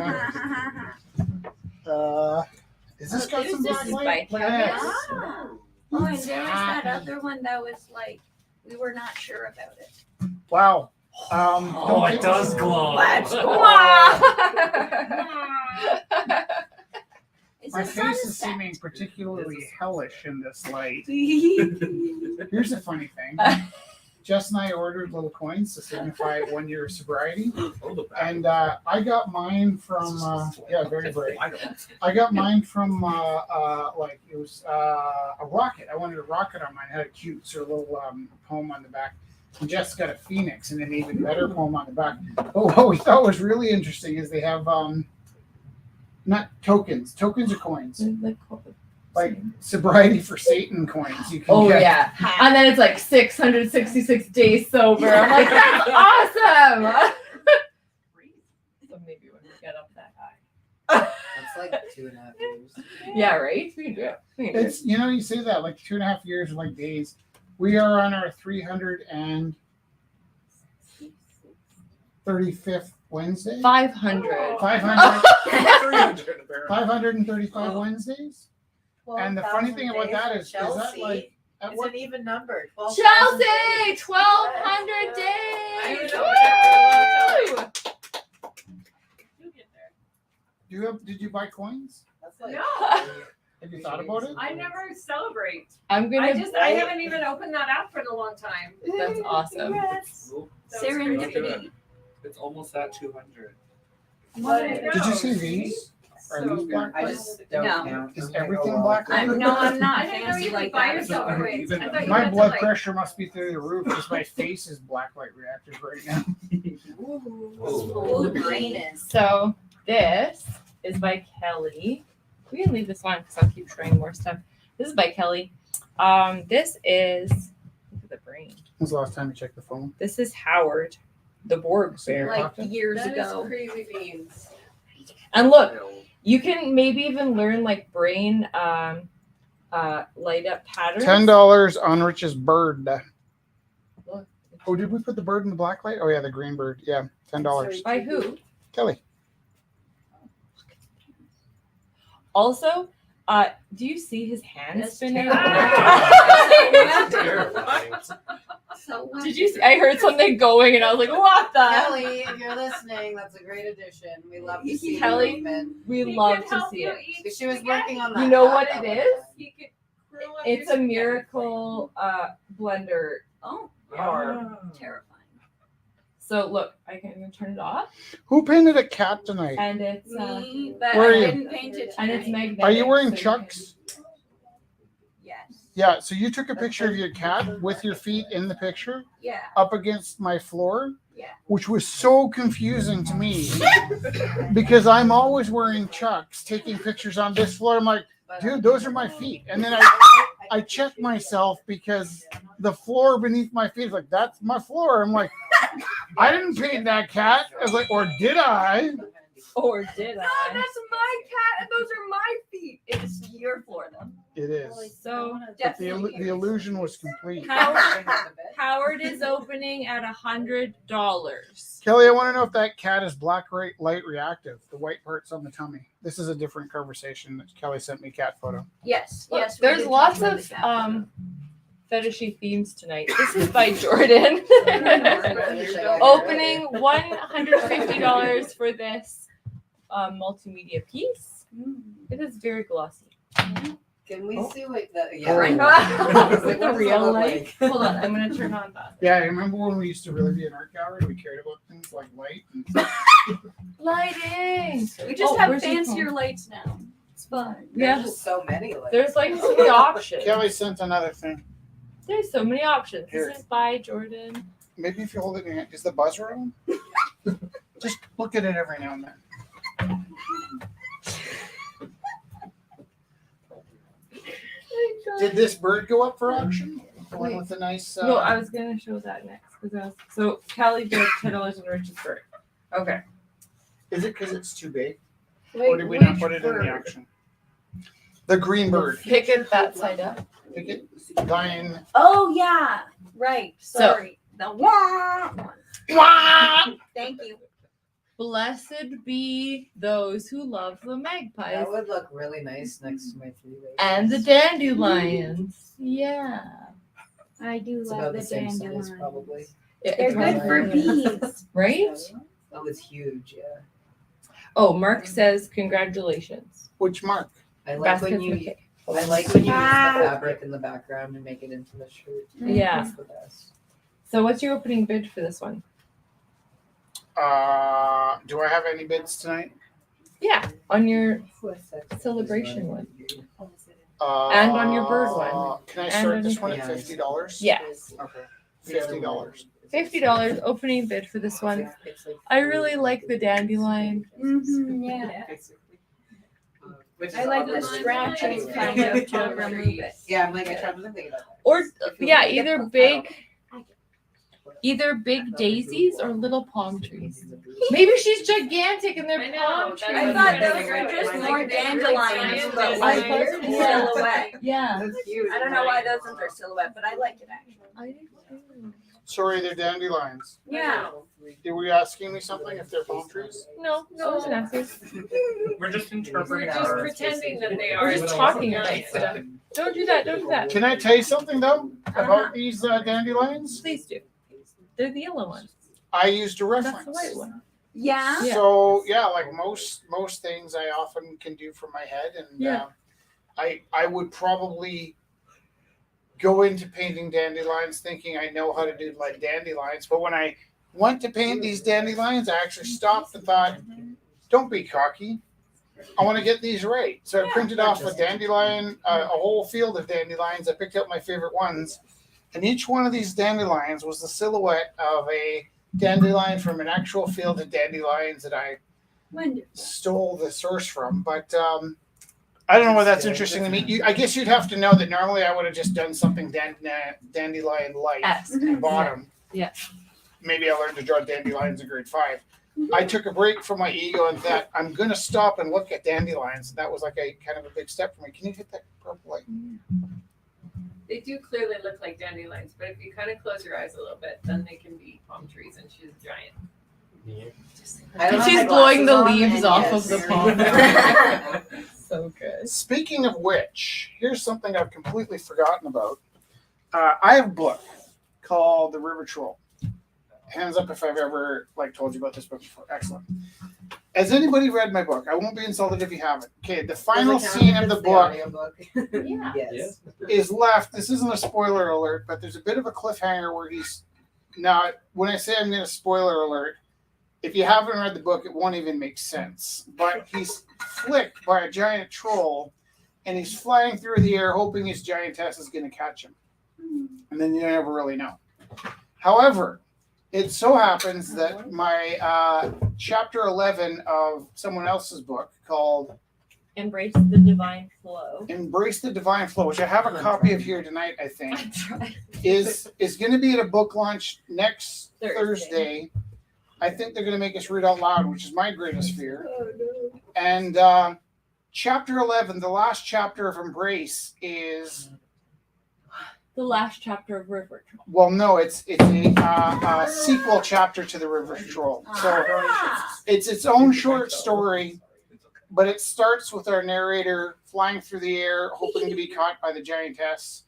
one. Is this got some This black is light? by Look at this. Ah. Oh, and there was that other one that was like, we were not sure about it. Wow. Oh, it does glow. Let's go. Is My this on face the is set? seeming particularly hellish in this light. Here's Here's a funny thing. Jess and I ordered little coins to signify 1 year of sobriety. And I got mine from, very bright. I got mine from, like, it was a rocket. I wanted a rocket on mine. It had a cute sort of little poem on the back. And Jess got a phoenix and an even better poem on the back. But what we thought was really interesting is they have, not tokens. Tokens are coins. Like sobriety for Satan coins. You can get. Yeah. And then it's like 666 days sober. I'm like, that's awesome. So maybe when we get up that high. That's like 2.5 years. Yeah, right? We can do it. We can do it. It's, you know, you say that like 2.5 years are like days. We are on our 335th Wednesday. 500. 535 Wednesdays. And the funny thing about that is that like at It's what an even number. 12,000 Chelsea, days. 1,200 days. did you buy coins? That's like, No. Have you thought about it? I never celebrate. I'm gonna. I haven't even opened that app for a long time. That's awesome. Serendipity. It's almost at 200. Did you see these? Are So these black I lights? just don't No. count. Is I'm like, everything oh, well. black? I'm not I didn't know fancy you could like buy that. yourself coins. I thought you My had to, blood like- pressure must be through the roof because my face is blacklight reactive right now. Ooh, the brain is. So this is by Kelly. We can leave this on because I'll keep showing more stuff. This is by Kelly. This is look at the brain. When's the last time you checked the phone? This is Howard, the Borg bear. Like years That is ago. crazy beans. And look, you can maybe even learn like brain light up patterns. $10 on Rich's bird. Look. Oh, did we put the bird in the black light? Oh yeah, the green bird. Yeah, $10. By who? Kelly. Also, do you see his hand That's spinning? Terrifying. So Did you see? I heard something going and I was like, what the? Kelly, if you're listening, that's a great addition. We love to see Kelly, the movement. We He love could to help see you it. eat She was spaghetti. working on that. You know what app. it is? He could crew up It's your a spaghetti. miracle blender Oh, arm. terrifying. So look, I can even turn it off, Who painted a cat tonight? and it's Me, but Where are I you? didn't paint it and it's tonight. magnetic. Are you wearing so Chucks? Yes. Yeah, so you took a picture of your cat with your feet in the picture Yeah. up against my floor, Yeah. which was so confusing to me because I'm always wearing Chucks taking pictures on this floor. I'm like, dude, those are my feet. And then I checked myself because the floor beneath my feet is like, that's my floor. I'm like, I didn't paint that cat. I was like, or did I? Or did No, I? that's my cat, and those are my feet. It's your floor, though. It is. So But Definitely. the illusion was complete. Howard is opening at $100. Kelly, I want to know if that cat is black light reactive. The white parts on the tummy. This is a different conversation that Kelly sent me cat photo. Yes. Look, Yes. we there's did lots talk about of the cat. fetishy themes tonight. This is by Jordan. Opening $150 for this multimedia piece. It is very glossy. Can we Oh. see what the Frank. The real light. Hold on, I'm gonna turn on that. Yeah, I remember when we used to really be an art gallery. We cared about things like light. And Lighting. We just Oh, have where's your fancier phone? lights now. It's fun. Yeah, There's just so many. Like, there's like so many options. Kelly sent another thing. There's so many options. Here. This is by Jordan. Maybe if you hold it in, is the buzzer on? Just look at it every now and then. Did this bird go up for auction? The one with the nice. No, I was gonna show that next because so Kelly did $10 in Rich's bird. Okay. Is it because it's too big, or did we not put it in the auction? The green bird. Pick it that side up. Pick it. Thine. Oh yeah. Right. Sorry. The wah. Thank you. Blessed be those who love the that magpies would look really nice next to my 3 ladies. and the dandelions. Yeah. I do It's about the same size, probably. They're good for bees. Right? Oh, it's huge. Yeah. Oh, Mark says congratulations. Which mark? I like when Baskets you. with cake. I like when you use the fabric in the background and make it into the shirt. Yeah. That's the best. So what's your opening bid for this one? Do I have any bids tonight? Yeah, on your celebration one. And on your bird one. Can I And start on this your- one at $50? Yeah, Okay. $50. $50 opening bid for this one. I really like the dandelion. Yeah. Which I is like the other- scratching kind of to remove it. Yeah, I'm like, I tried to think about that. Or yeah, either big daisies or little palm trees. Maybe she's gigantic and they're I know, palm that's trees. I thought those were just more dandelions, but like silhouette. Yeah. That's huge. I don't know why those ones are silhouette, but I like it actually. Sorry, they're dandelions. Yeah. Were you asking me something if they're palm trees? No, I wasn't asking. We're just We're interpreting. just our- pretending that they are. We're just talking about stuff. Don't do that. Don't do that. Can I tell you something though about these dandelions? Please do. They're the yellow ones. I used a That's reference. the white one. Yeah. Yeah. So yeah, like most things I often can do from my head, and Yeah. I would probably go into painting dandelions thinking I know how to do like dandelions, but when I went to paint these dandelions, I actually stopped and thought, don't be cocky. I want to get these right. So I printed off a dandelion, a whole field of dandelions. I picked out my favorite ones, and each one of these dandelions was the silhouette of a dandelion from an actual field of dandelions that I Wonderful. stole the source from. But I don't know why that's interesting to me. I guess you'd have to know that normally I would have just done something dandelion-like and bottom. Yeah. Maybe I learned to draw dandelions in grade 5. I took a break from my ego and thought, I'm going to stop and look at dandelions. That was like a kind of a big step for me. Can you hit that purple light? They do clearly look like dandelions, but if you kind of close your eyes a little bit, then they can be palm trees, and she's giant. I don't have She's my blowing the glasses on, leaves and off yes. of the palm. So good. Speaking of which, here's something I've completely forgotten about. I have a book called The River Troll. Hands up if I've ever told you about this book before. Excellent. Has anybody read my book? I won't be insulted if you haven't. Okay, the final Does it count scene if of the it's book audiobook? Yeah. Yes. is left. This isn't a spoiler alert, but there's a bit of a cliffhanger where he's now. When I say I'm going to spoiler alert, if you haven't read the book, it won't even make sense. But he's flicked by a giant troll, and he's flying through the air, hoping his giantess is going to catch him. And then you never really know. However, it so happens that my chapter 11 of someone else's book called Embrace the divine flow. Embrace the Divine Flow, which I have a copy of here tonight, I think, is going to be at a book launch next Thursday. I think they're going to make us read out loud, which is my greatest fear. And chapter 11, the last chapter of Embrace, is The last chapter of River Troll. well, no, it's a sequel chapter to the River Troll. So it's its own short story, but it starts with our narrator flying through the air, hoping to be caught by the giantess.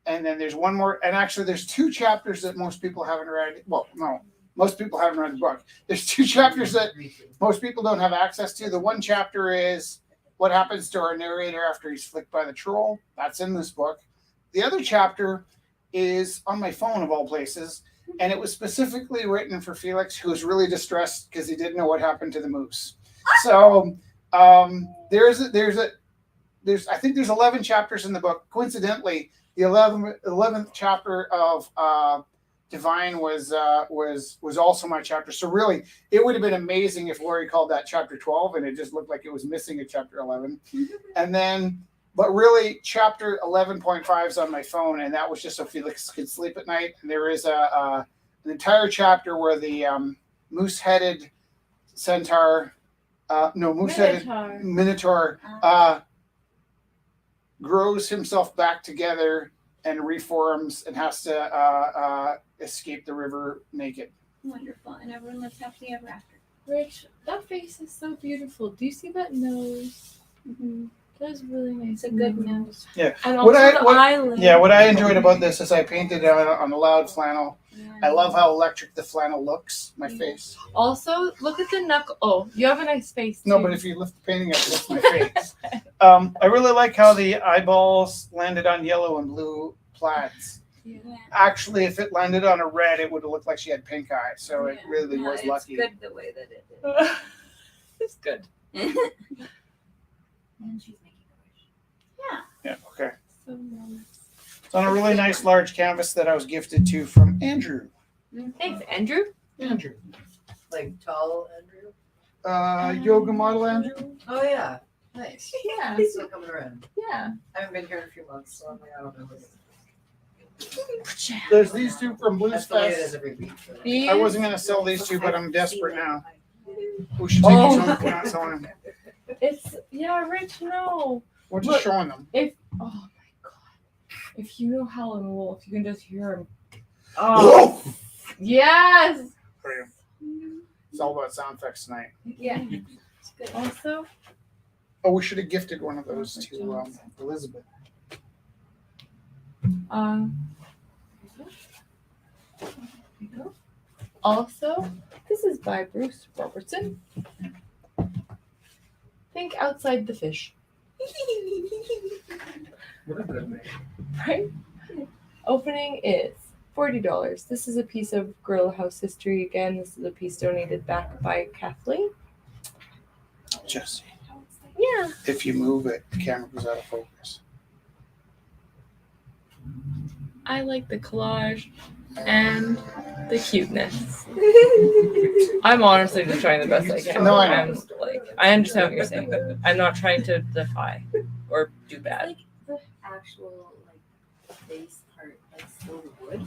And then there's one more, and actually there's 2 chapters that most people haven't read. Well, no, most people haven't read the book. There's 2 chapters that most people don't have access to. The one chapter is what happens to our narrator after he's flicked by the troll. That's in this book. The other chapter is on my phone, of all places, and it was specifically written for Felix, who was really distressed because he didn't know what happened to the moose. So there's I think there's 11 chapters in the book. Coincidentally, the 11th chapter of Divine was also my chapter. So really, it would have been amazing if Lori called that chapter 12, and it just looked like it was missing a chapter 11. And then, but really, chapter 11.5 is on my phone, and that was just so Felix could sleep at night. And there is an entire chapter where the moose-headed centaur, moose-headed minotaur grows himself back together and reforms and has to escape the river naked. Wonderful. And everyone lives happily ever after. Rich, that face is so beautiful. Do you see that nose? That is really nice. It's a good nose. Yeah. And also the eyelid. Yeah, what I enjoyed about this is I painted it on a loud flannel. I love how electric the flannel looks, my face. Also, look at the knuckle. Oh, you have a nice face. No, too. but if you lift the painting up, that's my face. I really like how the eyeballs landed on yellow and blue plaids. Actually, if it landed on a red, it would have looked like she had pink eye. So it really No, was it's lucky. good the way that it It's good. is. And she's making a wish. Yeah. Okay. So nice. It's on a really nice large canvas that I was gifted to from Andrew. Thanks, Andrew. Andrew. Like tall Andrew. Yoga model Andrew. Oh yeah, nice. Yeah. He's still coming around. Yeah. I haven't been here in a few months, so I'm like, I don't know. There's these two from Blues That's the way it is Fest. every week. So. These, I wasn't gonna sell these two, but I'm desperate now. We should take each one. We're not selling them. it's Rich. No. We're just showing them. Oh my god. If you know Howlin' Wolf, you can just hear him. Oh Wolf! yes. It's all about sound effects tonight. Yeah. It's good. Also, Oh, we should have gifted one of those to Elizabeth. there you go. Also, this is by Bruce Robertson. Think outside the fish. Right? Opening is $40. This is a piece of Gorilla House history. Again, this is a piece donated back by Kathleen. Jesse, Yeah. if you move it, the camera goes out of focus. I like the collage and the cuteness. I'm honestly just trying the best I can. No, I know. I'm like, I understand what you're saying. I'm not trying to defy or do bad. Like the actual like base part, like still the wood.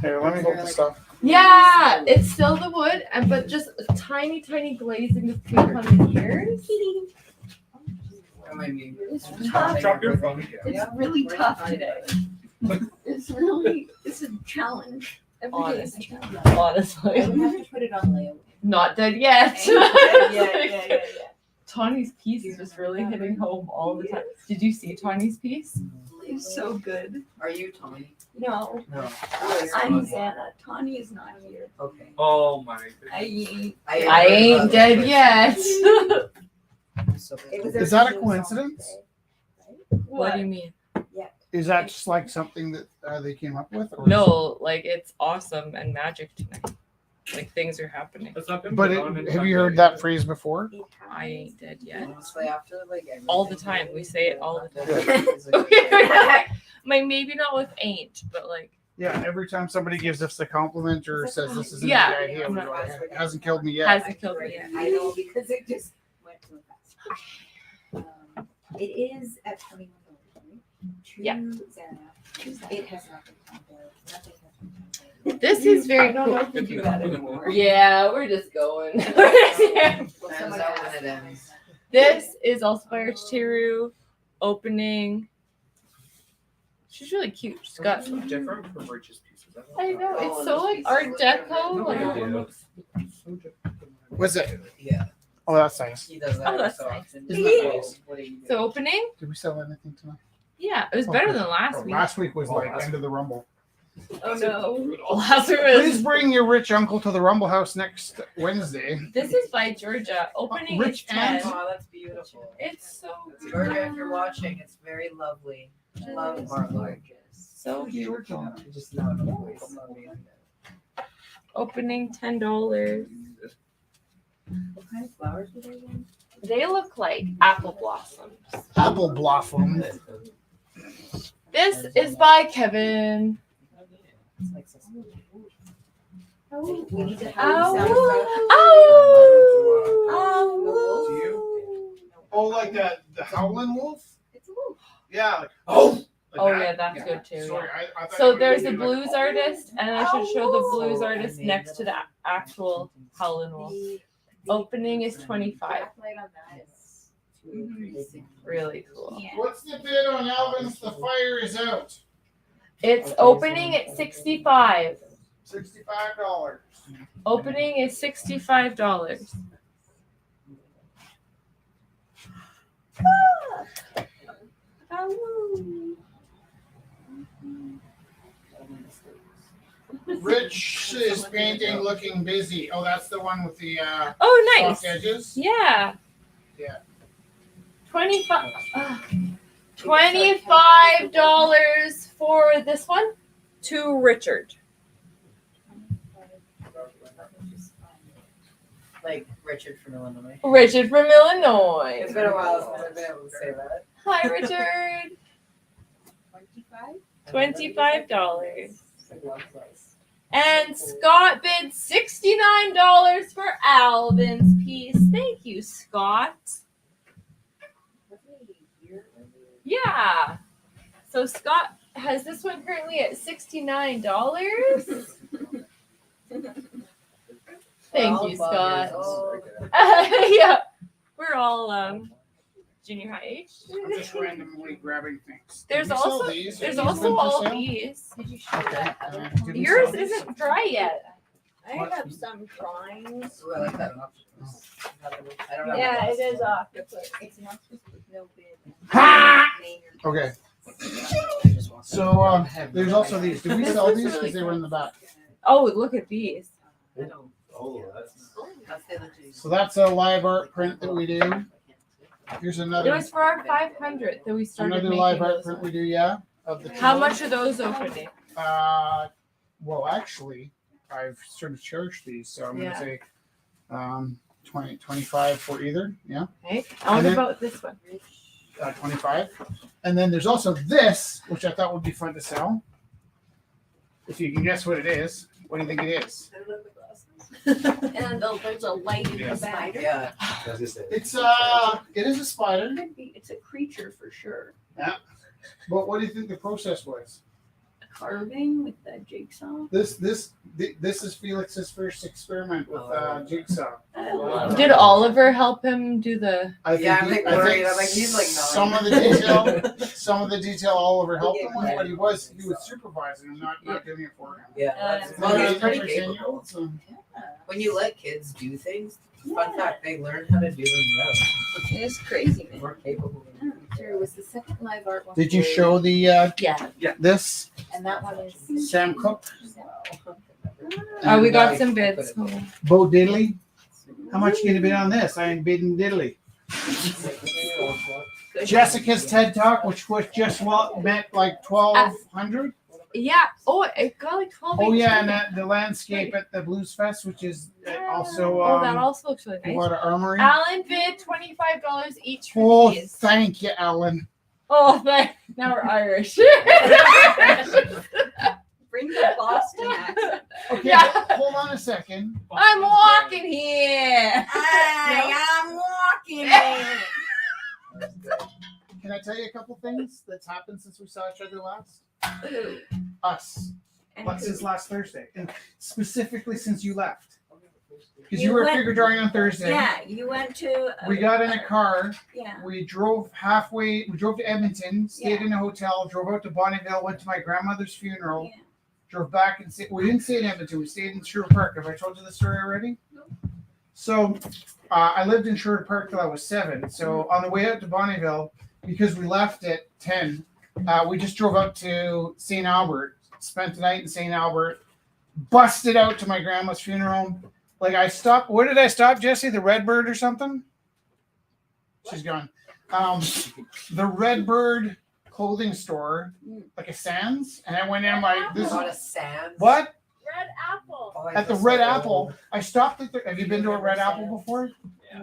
Here, let me hold this up. Yeah, it's still the wood, but just a tiny, tiny glazing of pink on the ears. I mean, It's tough. Drop your phone. It's really tough today. It's a challenge. Every day is a challenge. I Honestly, would have to put it on layaway. not dead yet. Yeah. Tawny's piece is just really hitting home all the time. Did you see Tawny's piece? It's so good. Are you Tony? No, No. I'm Xana. Tawny is not here. Okay. Oh my I goodness. ain't. I ain't dead yet. So It was Is that a originally coincidence? Saturday, What do you mean? right? Yeah. Is that just like something that they came up with? Or No, like it's awesome and magic tonight. Like things are happening. That's not been But put on in have you some heard days. that phrase before? It I has- ain't dead yet. honestly, after like All the time. We say it all the time. time. Like maybe not with ain't, but like Yeah, every time somebody gives us a compliment or says this isn't Yeah. a good idea, we go, it hasn't killed me yet. hasn't killed me yet. I know because it just went too fast. It is at $21, right? Yeah. Xana. It has nothing on there. Nothing has been on there. This is very I cool. don't know if we do that anymore. Yeah, we're just going. Turns out when it ends. This is also by Rich Teru. Opening. She's really cute. She's got. So different from Rich's pieces. I know Oh, it's so like Art Deco. Like, What's it? Yeah. Oh, that's nice. He does that Oh, that's so nice. often. Isn't that nice? What do you do? so opening. Did we sell anything tonight? Yeah, it was better than last week. Last week was like end of the Rumble. Oh no. Brutal. Last week Please was. bring your rich uncle to the Rumble House next Wednesday. This is by Georgia. Opening Rich is 10. Oh, that's beautiful. It's so Georgia, if you're watching, it's very lovely. Love Marlo. so beautiful. I just know the voice. Love you. Opening $10. What kind of flowers were they in? They look like apple blossoms. Apple Blossom. This is by Kevin. It's like so- We need to have Oh. sound Oh. Do you? Oh, like the Howlin' Wolf? It's a wolf. Yeah. Like, oh. Oh yeah, that's good too. Sorry, Yeah. I thought So you there's were a gonna be blues like, artist, and I should show the blues So artist I made next to the little- actual Howlin' Wolf. The Opening is 25. backlight on that is Really cool. Yeah. What's the bid on Alvin's The Fire Is Out? It's opening at 65. $65. Opening is $65. Rich is painting looking busy. Oh, that's the one with the Oh, soft nice. edges? Yeah. Yeah. 25. $25 for this one. to Richard. Like Richard from Illinois. Richard from Illinois. It's been a while since I've been able to say that. Hi, Richard. 25? $25. And Scott bid $69 for Alvin's piece. Thank you, Scott. Yeah. So Scott has this one currently at $69. Thank you, Scott. Yeah. We're all junior high age. I'm just randomly grabbing things. There's Did we sell also these? there's Are these also been for all sale? these. Okay. Did we Yours sell these? isn't dry yet. I have some drawings. Ooh, I like that octopus. I don't know. Yeah, it is octopus. It's an octopus with no bid. Ha! Okay. So there's also these. Did we sell these because they were in the back? Oh, look at these. Oh, that's. That's the other two. So that's a live art print that we do. Here's It another was for our 500 that we started another making live art those. print we do. Yeah, of the. How tour. much are those opening? Well, actually, I've sort of cherished these, so I'm Yeah. gonna say 20, 25 for either. Yeah, Okay. I wonder then- about this one. 25. And then there's also this, which I thought would be fun to sell. If you can guess what it is, what do you think it is? And there's a light in the Yes. back. Yeah. It's it is a spider. Could be, it's a creature for sure. But what do you think the process was? Carving with that jigsaw. This is Felix's first experiment with jigsaw. Did Oliver help him do the? I think, Yeah, I'm like worried. I'm like, he's like some of the detail Oliver helped him with, but he was supervising him, not doing it for him. Yeah. that's- Well, he's pretty 13 year capable. old, so- When you let kids do things, fun fact, they learn how to do them well. It's crazy, man. More capable. There was the second live art one. Did you show the Yeah. this And that one is. Sam Cook? Oh, we And, got some bids. Bo Diddley. How much you gonna bid on this? I ain't bidding diddly. Jessica's TED Talk, which was just met like 1,200. Yeah. Oh, it got like 12. Oh yeah, and the landscape at the Blues Fest, which is also Oh, that also looks really nice. Water Armory. Alan bid $25 each for Oh, these. thank you, Alan. Oh, now we're Irish. Bring the Boston accent. Okay, Yeah. hold on a second. I'm walking here. I am walking in. Can I tell you a couple things that's happened since we saw each other last? Us. Since last Thursday, and specifically since you left, because you You were went- figure drawing on Thursday. Yeah, you went to. We got in a car. Yeah. We drove halfway. We drove to Edmonton, stayed in a hotel, drove out to Bonnyville, went to my grandmother's funeral, Yeah. drove back and we didn't stay in Edmonton. We stayed in Sherwood Park. Have I told you the story already? So I lived in Sherwood Park till I was 7. So on the way out to Bonnyville, because we left at 10, we just drove out to St. Albert, spent the night in St. Albert, busted out to my grandma's funeral. Like I stopped. Where did I stop, Jesse? The Redbird or something? She's gone. The Redbird clothing store, like a Sands, and I went in like this. Not a Sands. What? Red apple. Oh, I At the feel Red so Apple. old. I stopped at the. Have you been to a Red Apple before? Yeah.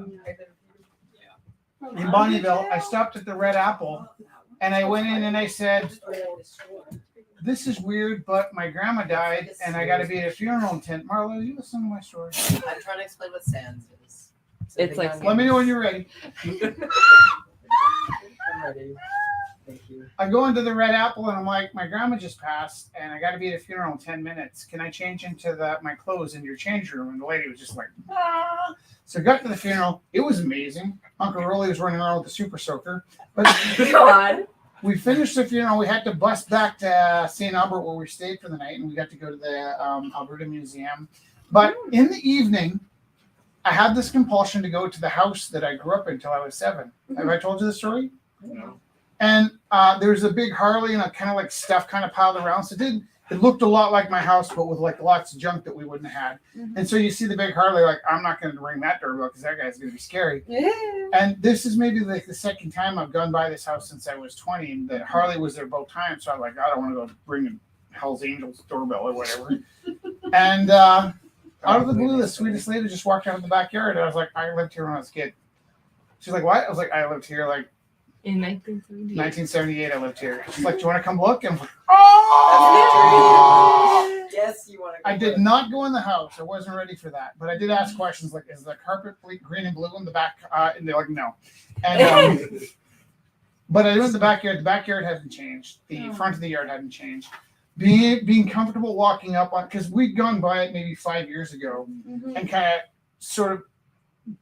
In Bonnyville, I stopped at the Red Apple, and I went in and I said, "This is weird, but my grandma died, and I got to be at a funeral tent." Marlo, you listen to my story. I'm trying to explain what Sands is. It's like- Let me know when you're ready. I'm ready. Thank you. I go into the Red Apple and I'm like, my grandma just passed and I got to be at a funeral in 10 minutes. Can I change into my clothes in your change room? And the lady was just like, ah. So I got to the funeral. It was amazing. Uncle Rolly was running around with the super soaker. But God. we finished the funeral. We had to bus back to St. Albert where we stayed for the night and we got to go to the Alberta Museum. But in the evening, I had this compulsion to go to the house that I grew up in until I was 7. Have I told you the story? No. And there was a big Harley and a kind of like stuff kind of piled around. So it looked a lot like my house, but with like lots of junk that we wouldn't have had. Mhm. And so you see the big Harley, like, I'm not going to ring that doorbell because that guy's going to be scary. Yeah. And this is maybe like the second time I've gone by this house since I was 20. And the Harley was there both times. So I'm like, I don't want to go ring and Hell's Angels doorbell or whatever. And out of the blue, the sweetest lady just walked out of the backyard. And I was like, I lived here when I was a kid. She's like, what? I was like, I lived here like In 1978. 1978. I lived here. She's like, do you want to come look? And I'm like, oh! Yes, you want to. I did not go in the house. I wasn't ready for that. But I did ask questions like, is the carpet green and blue in the back? And they're like, no. And but I went to the backyard. The backyard hadn't changed. The front of the yard hadn't changed. Being comfortable walking up on, because we'd gone by it maybe 5 years ago and kind of sort of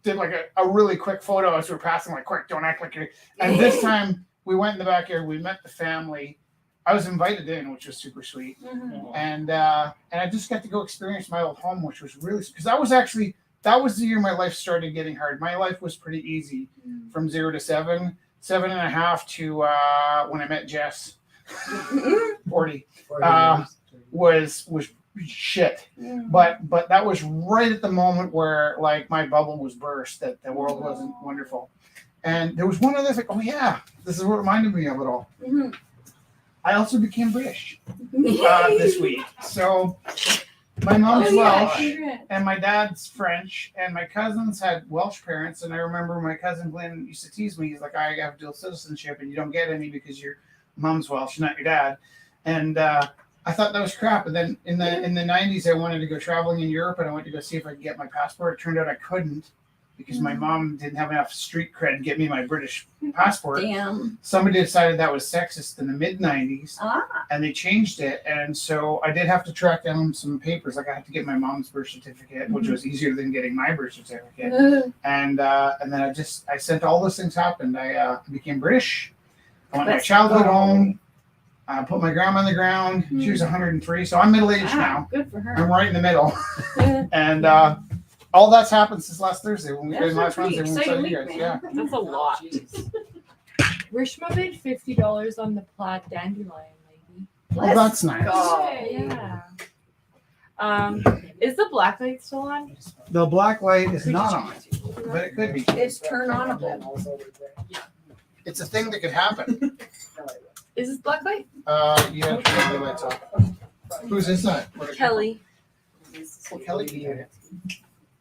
did like a really quick photo as we were passing, like, quick, don't act like you're. And this time we went in the backyard. We met the family. I was invited in, which was super sweet. And I just got to go experience my old home, which was really, because that was the year my life started getting hard. My life was pretty easy from 0 to 7, 7.5 to when I met Jess, 40, was shit. But that was right at the moment where like my bubble was burst, that the world wasn't wonderful. And there was one other thing. Oh yeah, this is what reminded me of it all. I also became British this week. So my mom's Welsh and my dad's French, and my cousins had Welsh parents. And I remember my cousin Glenn used to tease me. He's like, I have dual citizenship and you don't get any because your mom's Welsh, not your dad. And I thought that was crap. And then in the 90s, I wanted to go traveling in Europe and I went to go see if I could get my passport. It turned out I couldn't, because my mom didn't have enough street cred to get me my British passport. Damn. Somebody decided that was sexist in the mid-90s, and they changed it. And so I did have to track down some papers. Like I had to get my mom's birth certificate, which was easier than getting my birth certificate. And then I sent all those things happened. I became British. I went to my childhood home. I put my grandma on the ground. She was 103, so I'm middle-aged now. Good for her. I'm right in the middle. And all that's happened since last Thursday when we did last Wednesday when we saw you guys. Yeah. That's a lot. Rishma made $50 on the plaid dandelion lady. Well, that's nice. Yeah. Is the black light still on? The black light is not on, but it could be. It's turn onable. It's a thing that could happen. Is this black light? Yeah, turn the lights off. Whose is that? Kelly. Well, Kelly can do it.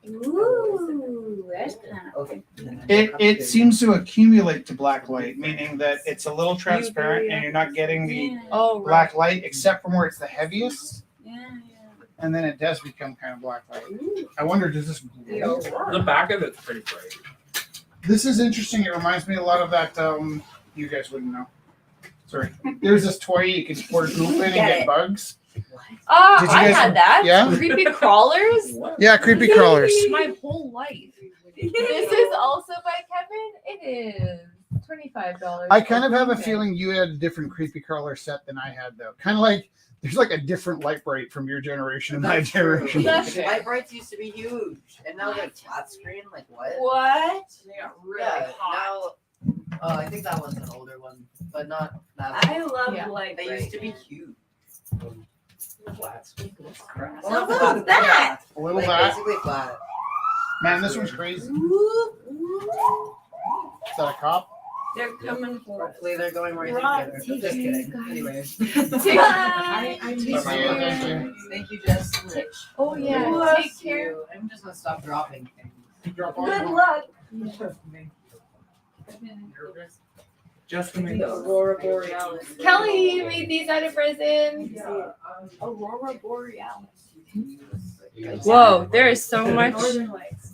Ooh, that's kind of okay. It seems to accumulate to black light, meaning that it's a little transparent and you're not getting the black light except from where it's the heaviest. And then it does become kind of black light. I wonder, does this glow? The back of it's pretty bright. This is interesting. It reminds me a lot of that. You guys wouldn't know. Sorry. There's this toy you can pour goop in and get bugs. Did you I guys- had that. Yeah? Creepy crawlers. Yeah, creepy crawlers. My whole life. This is also by Kevin. It is $25. I kind of have a feeling you had a different creepy crawler set than I had, though. Kind of like there's like a different light bright from your generation and my generation. Light brights used to be huge, and now they're flat screen. Like what? What? They got really Yeah, hot. now. Oh, I think that one's an older one, but not that. I love Yeah. light They bright. used to be huge. Flat screen. So what's that? A little Like that. basically flat. Man, this one's crazy. Is that a cop? They're coming for us. Hopefully they're going right Rob, together. take Just care, kidding. guys. Anyway. Bye. Thank you. Thank you. Thank you, Jess. Oh yeah. Bless Take care. you. I'm just gonna stop dropping things. Drop off. Good luck. Just to make The Aurora Borealis. Kelly made these out of resin. Aurora Borealis. Whoa, there is so much. Northern Lights.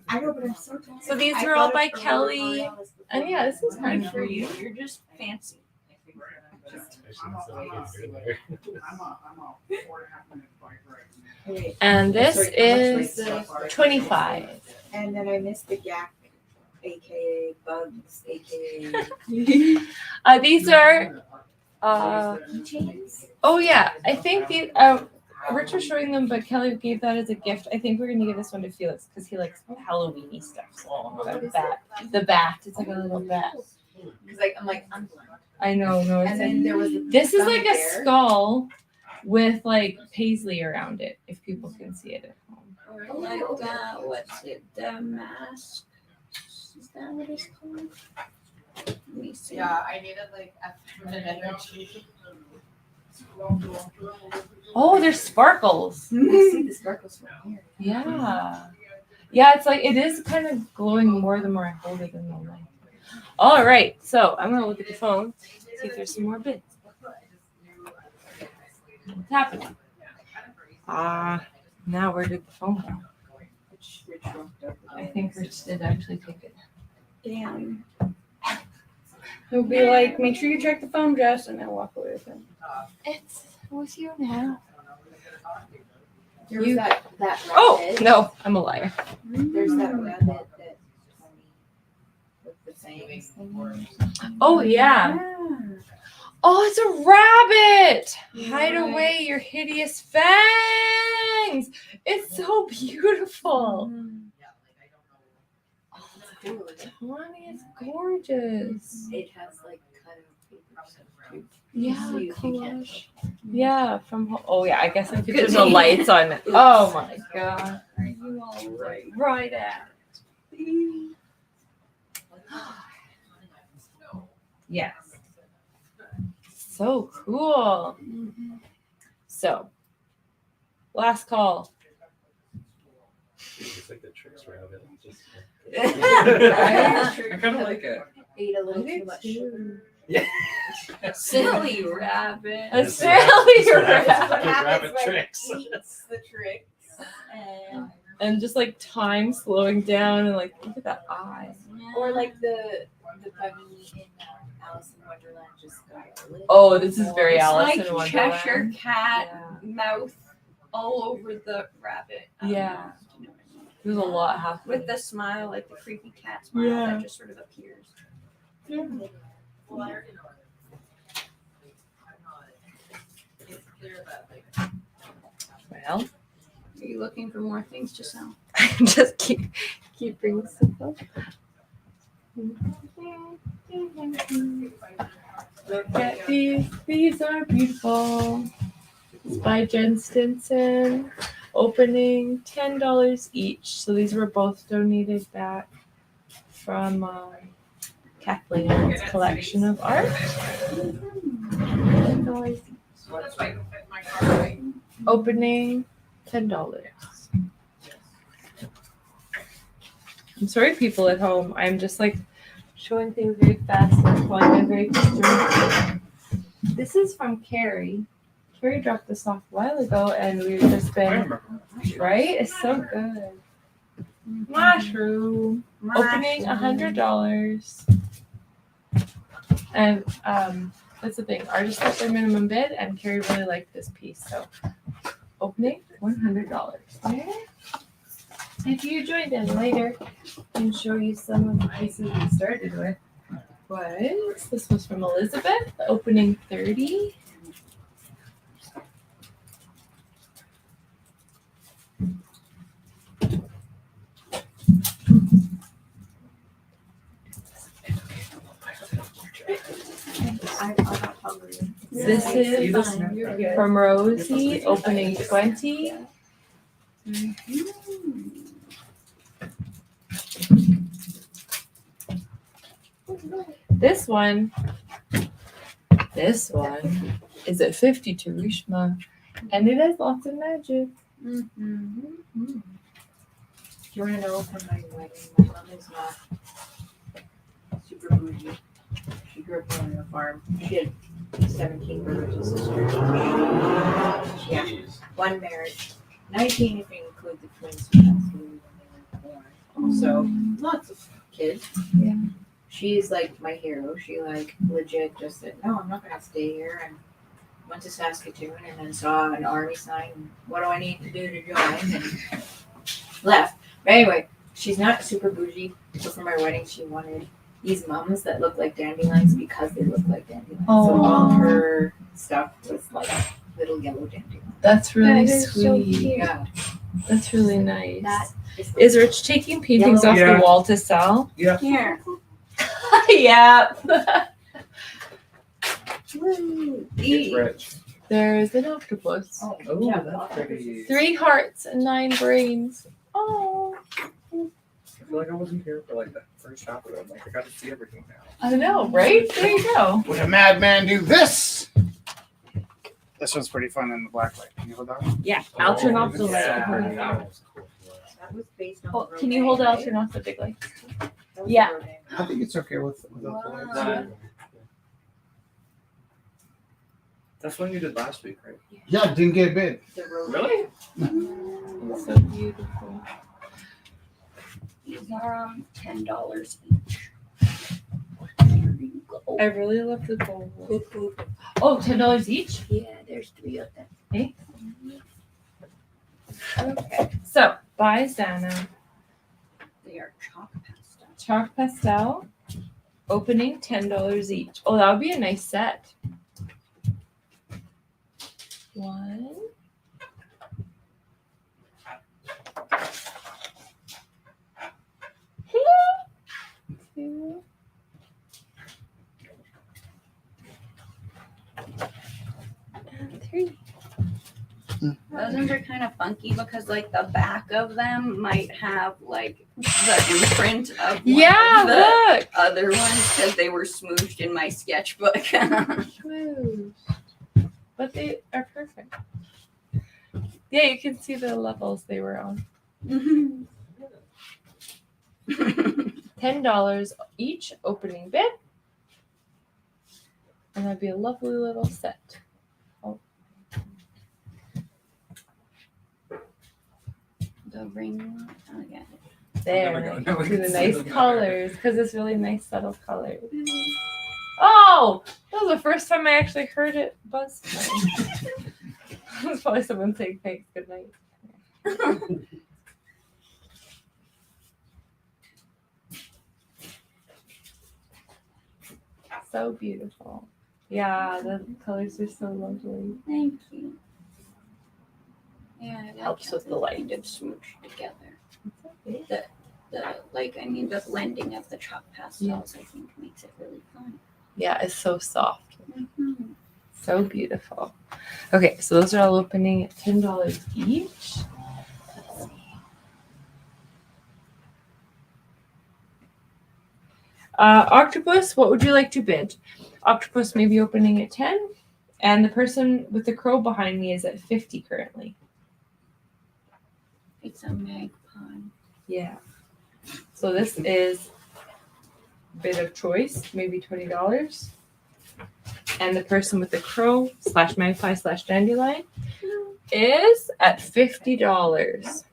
I know, but I'm so tired. So these I were all thought by of Aurora Kelly. Borealis before. And yeah, this is kind of For for you. you. You're just fancy. I'm a 4.5 minute bike ride. Wait, And this Sorry, is how much weight? 25. and then I missed the gap, aka bugs, aka These are. keychains. Oh yeah, I think the Rich was showing them, but Kelly gave that as a gift. I think we're gonna give this one to Felix because he likes Halloweeny stuff. So the bat. It's like a little bat. Because like I'm like I know. No, it's And then there was this is like a bear. skull with like paisley around it. If people can see it at home. Or like, what's it? The mask. Is that what it's called? Let me see. Yeah, I needed like a minute energy. Oh, there's sparkles. I see the sparkles from here. Yeah. Yeah, it's like it is kind of glowing more the more I hold it in the light. All right, so I'm gonna look at the phone, see if there's some more bids. What's happening? Now where did the phone go? I think Rich did actually take it. Damn. He'll be like, make sure you check the phone, Jess, and I'll walk away with him. It's with you now. There was that rabbit. Oh no, I'm a liar. There's that rabbit that Tony with the fangs. Oh yeah. Oh, it's a rabbit! Hide away your hideous fangs! It's so beautiful. Oh, Tawny is gorgeous. It has like kind of papers too. Yeah, So you can collage. Yeah, oh yeah, I guess I could turn the lights on. Oh my god. Are you all right at it? Yes. So cool. So, last call. It's like the tricks rabbit. Just, I kind of like it. Ate a little too much. yeah. Silly rabbit. A silly That's what happens rabbit. with the rabbit tricks. Eats the tricks. And And just like time slowing down and like look at that eye. or like the bunny in Alice in Wonderland just got a little Oh, this is very It's Alice like in Wonderland. Cheshire cat Yeah. mouth all over the rabbit. Yeah. There's a lot happening. With the smile, like the creepy cat smile Yeah. that just sort of appears. Well, Are you looking for more things to sell? just keep bringing stuff up. Look at these. These are beautiful. It's by Jen Stinson. Opening $10 each. So these were both donated back from Kathleen's collection of art. $10 each. Opening $10. I'm sorry, people at home. I'm just like showing things very fast and calling them very concerned. This is from Carrie. Carrie dropped this off a while ago, and we've just been right. It's so good. Mushroom. Opening $100. And that's the thing. Artists set their minimum bid, and Carrie really liked this piece, so opening $100. Okay. If you joined in later, I can show you some of the pieces we started with. This was from Elizabeth, opening 30. I'm not hungry. This is from Rosie, opening 20. This one is at 52 Rishma, and it has lots of magic. Do you want to know from my wedding? My mom is not super bougie. She grew up on a farm. She had 17 brothers and sisters. Yeah, one marriage. 19 if you include the twins who passed away when they were born. So lots of kids. Yeah. She's like my hero. She like legit just said, no, I'm not gonna stay here, and went to Saskatoon and then saw an army sign. What do I need to do to join? And left. But anyway, she's not super bougie. So for my wedding, she wanted these mums that look like dandelions because they look like dandelions. So all Aw. her stuff was like little yellow dandelions. That's really That is so sweet. cute. Yeah. That's really nice. That Is Rich taking paintings off Yeah. the wall to sell? Yeah. Here. Yeah. It's rich. There's an octopus. Oh, Oh, yeah. that's pretty. 3 hearts and 9 brains. Oh. I feel like I wasn't here for like that first shot of it. Like I got to see everything now. I know, right? There you go. Would a madman do this? This one's pretty fun in the black light. Can you hold that one? Yeah, I'll turn off the light. That was based on. Hold- the Can you Rodin, hold it? I'll right? turn off the big light. That was Yeah. the Rodin. I think it's okay without the lights. That's one you did last week, right? Yeah, didn't get a bid. The Rodin. Really? It's so beautiful. These are $10 each. There you go. I really love the gold. Oh, $10 each? Yeah, there's 3 of them. Okay. So, by Zana. They are chalk pastel. Chalk pastel. Opening $10 each. Oh, that would be a nice set. 1. 2. And 3. Those ones are kind of funky because like the back of them might have like the imprint of one Yeah, of the look. other ones because they were smooshed in my sketchbook. Smooshed. But they are perfect. Yeah, you can see the levels they were on. $10 each opening bid. And that'd be a lovely little set. The ring again. There. There we go. Now we See can the see nice them. colors because it's really nice subtle colors. Oh, that was the first time I actually heard it buzz. That was probably someone saying thanks, good night. So beautiful. Yeah, the colors are so lovely. Thank you. Yeah, I like Helps how with the they're light. kind of smooshed together. The the blending of the chalk pastels I think makes it really fun. Yeah, it's so soft. Mm-hmm. So beautiful. Okay, so those are all opening at $10 each. Octopus, what would you like to bid? Octopus may be opening at 10, and the person with the crow behind me is at 50 currently. It's a magpie. Yeah. So this is bid of choice, maybe $20. And the person with the crow / magpie / dandelion is at $50.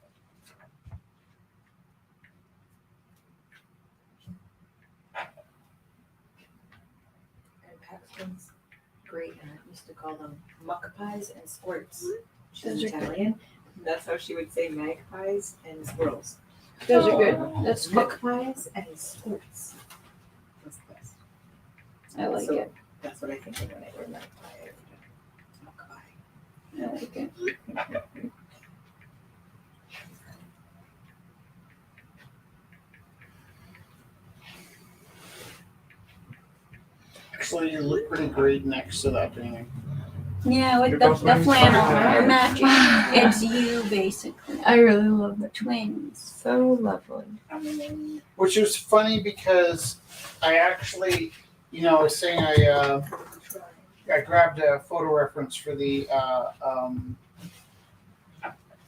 And Paxton's great aunt used to call them muck pies and squirts. She's Those are good. Italian. That's how she would say magpies and squirrels. Those are good. That's good. Muck pies and squirts. That's the best. I like So it. That's what I think of when I hear magpie every time. Muck pie. I like it. Actually, you look pretty great next to that painting. Yeah, with You're the both wearing flannel. sweaters. You're matching. It's you basically. I really love it. Twins. So lovely. Which was funny because I actually, was saying I grabbed a photo reference for the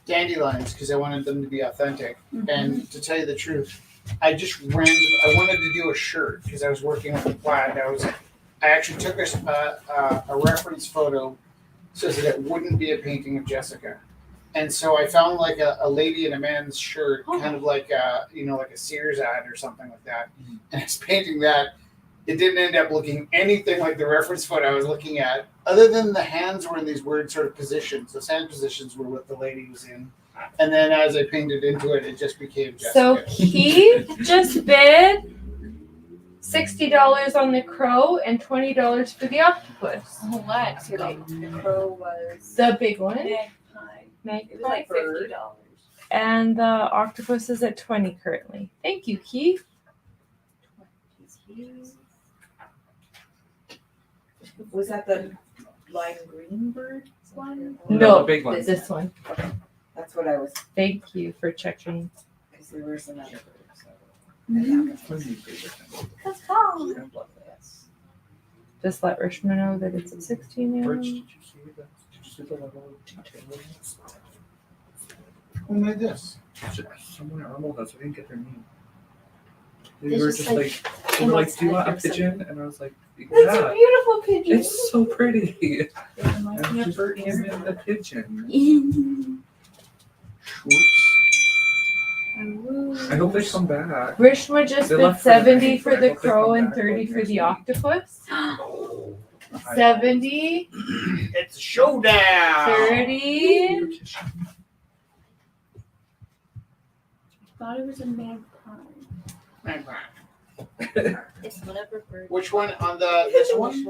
dandelions because I wanted them to be authentic. And to tell you the truth, I wanted to do a shirt because I was working with the plaid. I actually took a reference photo so that it wouldn't be a painting of Jessica. And so I found like a lady in a man's shirt, kind of like like a Sears ad or something like that. And I was painting that. It didn't end up looking anything like the reference photo I was looking at, other than the hands were in these weird sort of positions. The hand positions were what the lady was in. And then as I painted into it, it just became Jessica. So he just bid $60 on the crow and $20 for the octopus. What? So like the crow was The big one, magpie. It was like $50. and the octopus is at 20 currently. Thank you, Keith. Was that the lime green bird one? No, the big one. This one. That's what I was, Thank you for checking. because there was another bird. So. That's cool. Just let Rishma know that it's at 16 now. Birch, did you see that? Did see the level of detail in this? Who made this? Someone at Arnold House, I didn't get their name. They It's were just just like like, they were like, do you want a pigeon? And I was like, It's a yeah, beautiful pigeon. it's so pretty. And just give me the pigeon. I hope they come back. Rishma just They bid left for the 70 night, for but I the hope they crow come and back 30 on for the next octopus. week. 70, It's a showdown. 30. Thought it was a magpie. It's whatever bird. Which one on this one?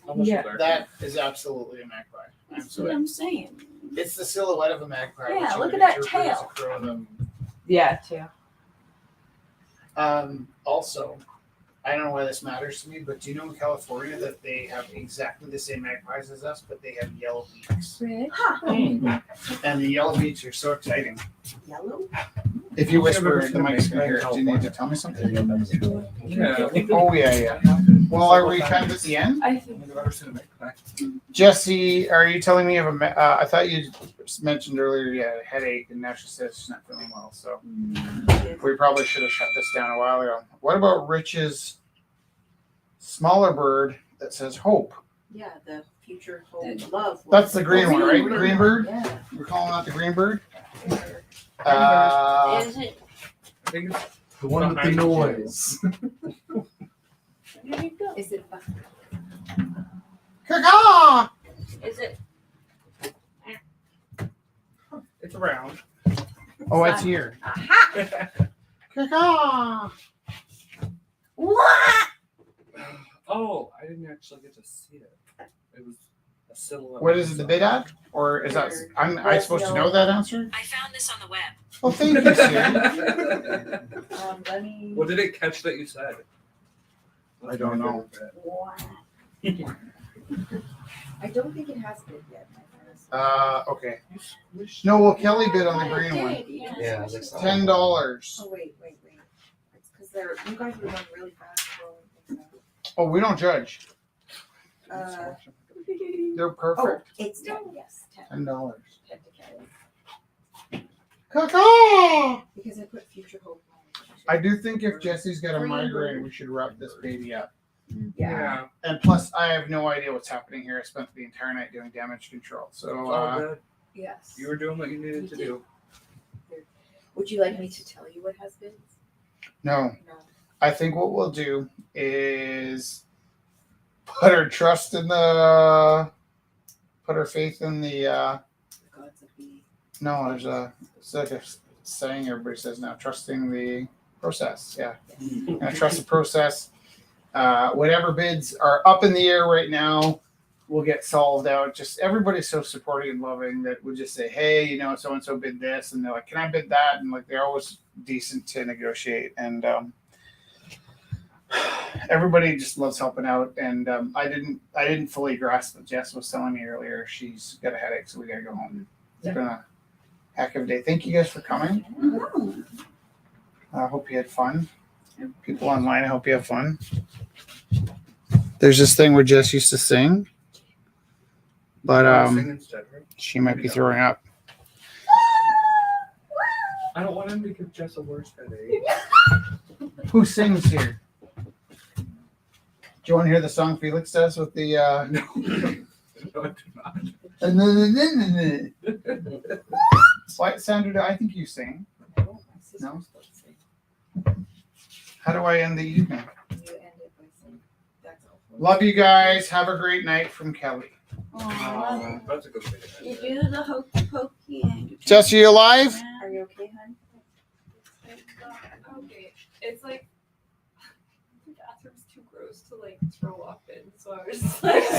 How much Yeah. is there? That is absolutely a magpie. I'm That's what sorry. I'm saying. It's the silhouette of a magpie. Yeah, which you look would at that interpret as a tail. crow, though. Yeah, too. Also, I don't know why this matters to me, but do you know in California that they have exactly the same magpies as us, but they have yellow beaks? And the yellow beaks are so exciting. Yellow? If you I've never whisper, seen the a mic's gonna magpie hear in it. Do you need to California. tell me something? Yeah. Oh, yeah. Well, are we kind of at the end? I think. I've never seen a magpie. Jesse, are you telling me you have I thought you mentioned earlier you had a headache, and now she says she's not feeling well. So we probably should have shut this down a while ago. What about Rich's smaller bird that says hope? Yeah, the future hope love. That's the green one, right? Green bird? Yeah. We're calling that the green bird? Is it? I think it's The one with the noise. There you go. Is it? Caw-caw! Is it? it's around. Oh, it's here. Caw-caw! What? Oh, I didn't actually get to see it. It was a silhouette. What is it, the bid ad? Or is that, I supposed to know that answer? I found this on the web. Oh, thank you, Siri. Let me. What did it catch that you said? I don't know. What? I don't think it has bid yet. Okay. No, well, Kelly bid on the green one. Yeah, I was like, $10. Oh, wait. It's because you guys were going really fast. So, Oh, we don't judge. They're oh, perfect. it's 10, yes. 10. $10. 10 to Kelly. Caw-caw! Because I put future hope on it. I do think if Jesse's got a migraine, we should wrap this baby up. Yeah. And plus, I have no idea what's happening here. I spent the entire night doing damage control. It's all So, good. Yes. You were doing what you needed to do. Would you like me to tell you what has been? no. No. I think what we'll do is put our trust in put our faith in the, The gods of the. no, it's like a saying everybody says now, trusting the process. Yeah. I trust the process. Whatever bids are up in the air right now will get solved out. Just everybody's so supportive and loving that we'll just say, hey, so and so bid this, and they're like, can I bid that? And like they're always decent to negotiate. And everybody just loves helping out. And I didn't fully grasp what Jess was telling me earlier. She's got a headache, so we gotta go home. It's been a heck of a day. Thank you guys for coming. I hope you had fun. People online, I hope you have fun. There's this thing where Jess used to sing, but Sing instead, right? she might be throwing up. I don't want him to give Jess a worse headache. Who sings here? Do you want to hear the song Felix does with the No, I do not. Why, Sandra, I think you sing. No? How do I end the evening? You end it by saying, that's all. Love you guys. Have a great night from Kelly. Aw. That's a good way to end You it. do the hokey pokey and you Jess, are you alive? Are you okay, hon? Okay. It's like the bathroom's too gross to like throw up in, so I was like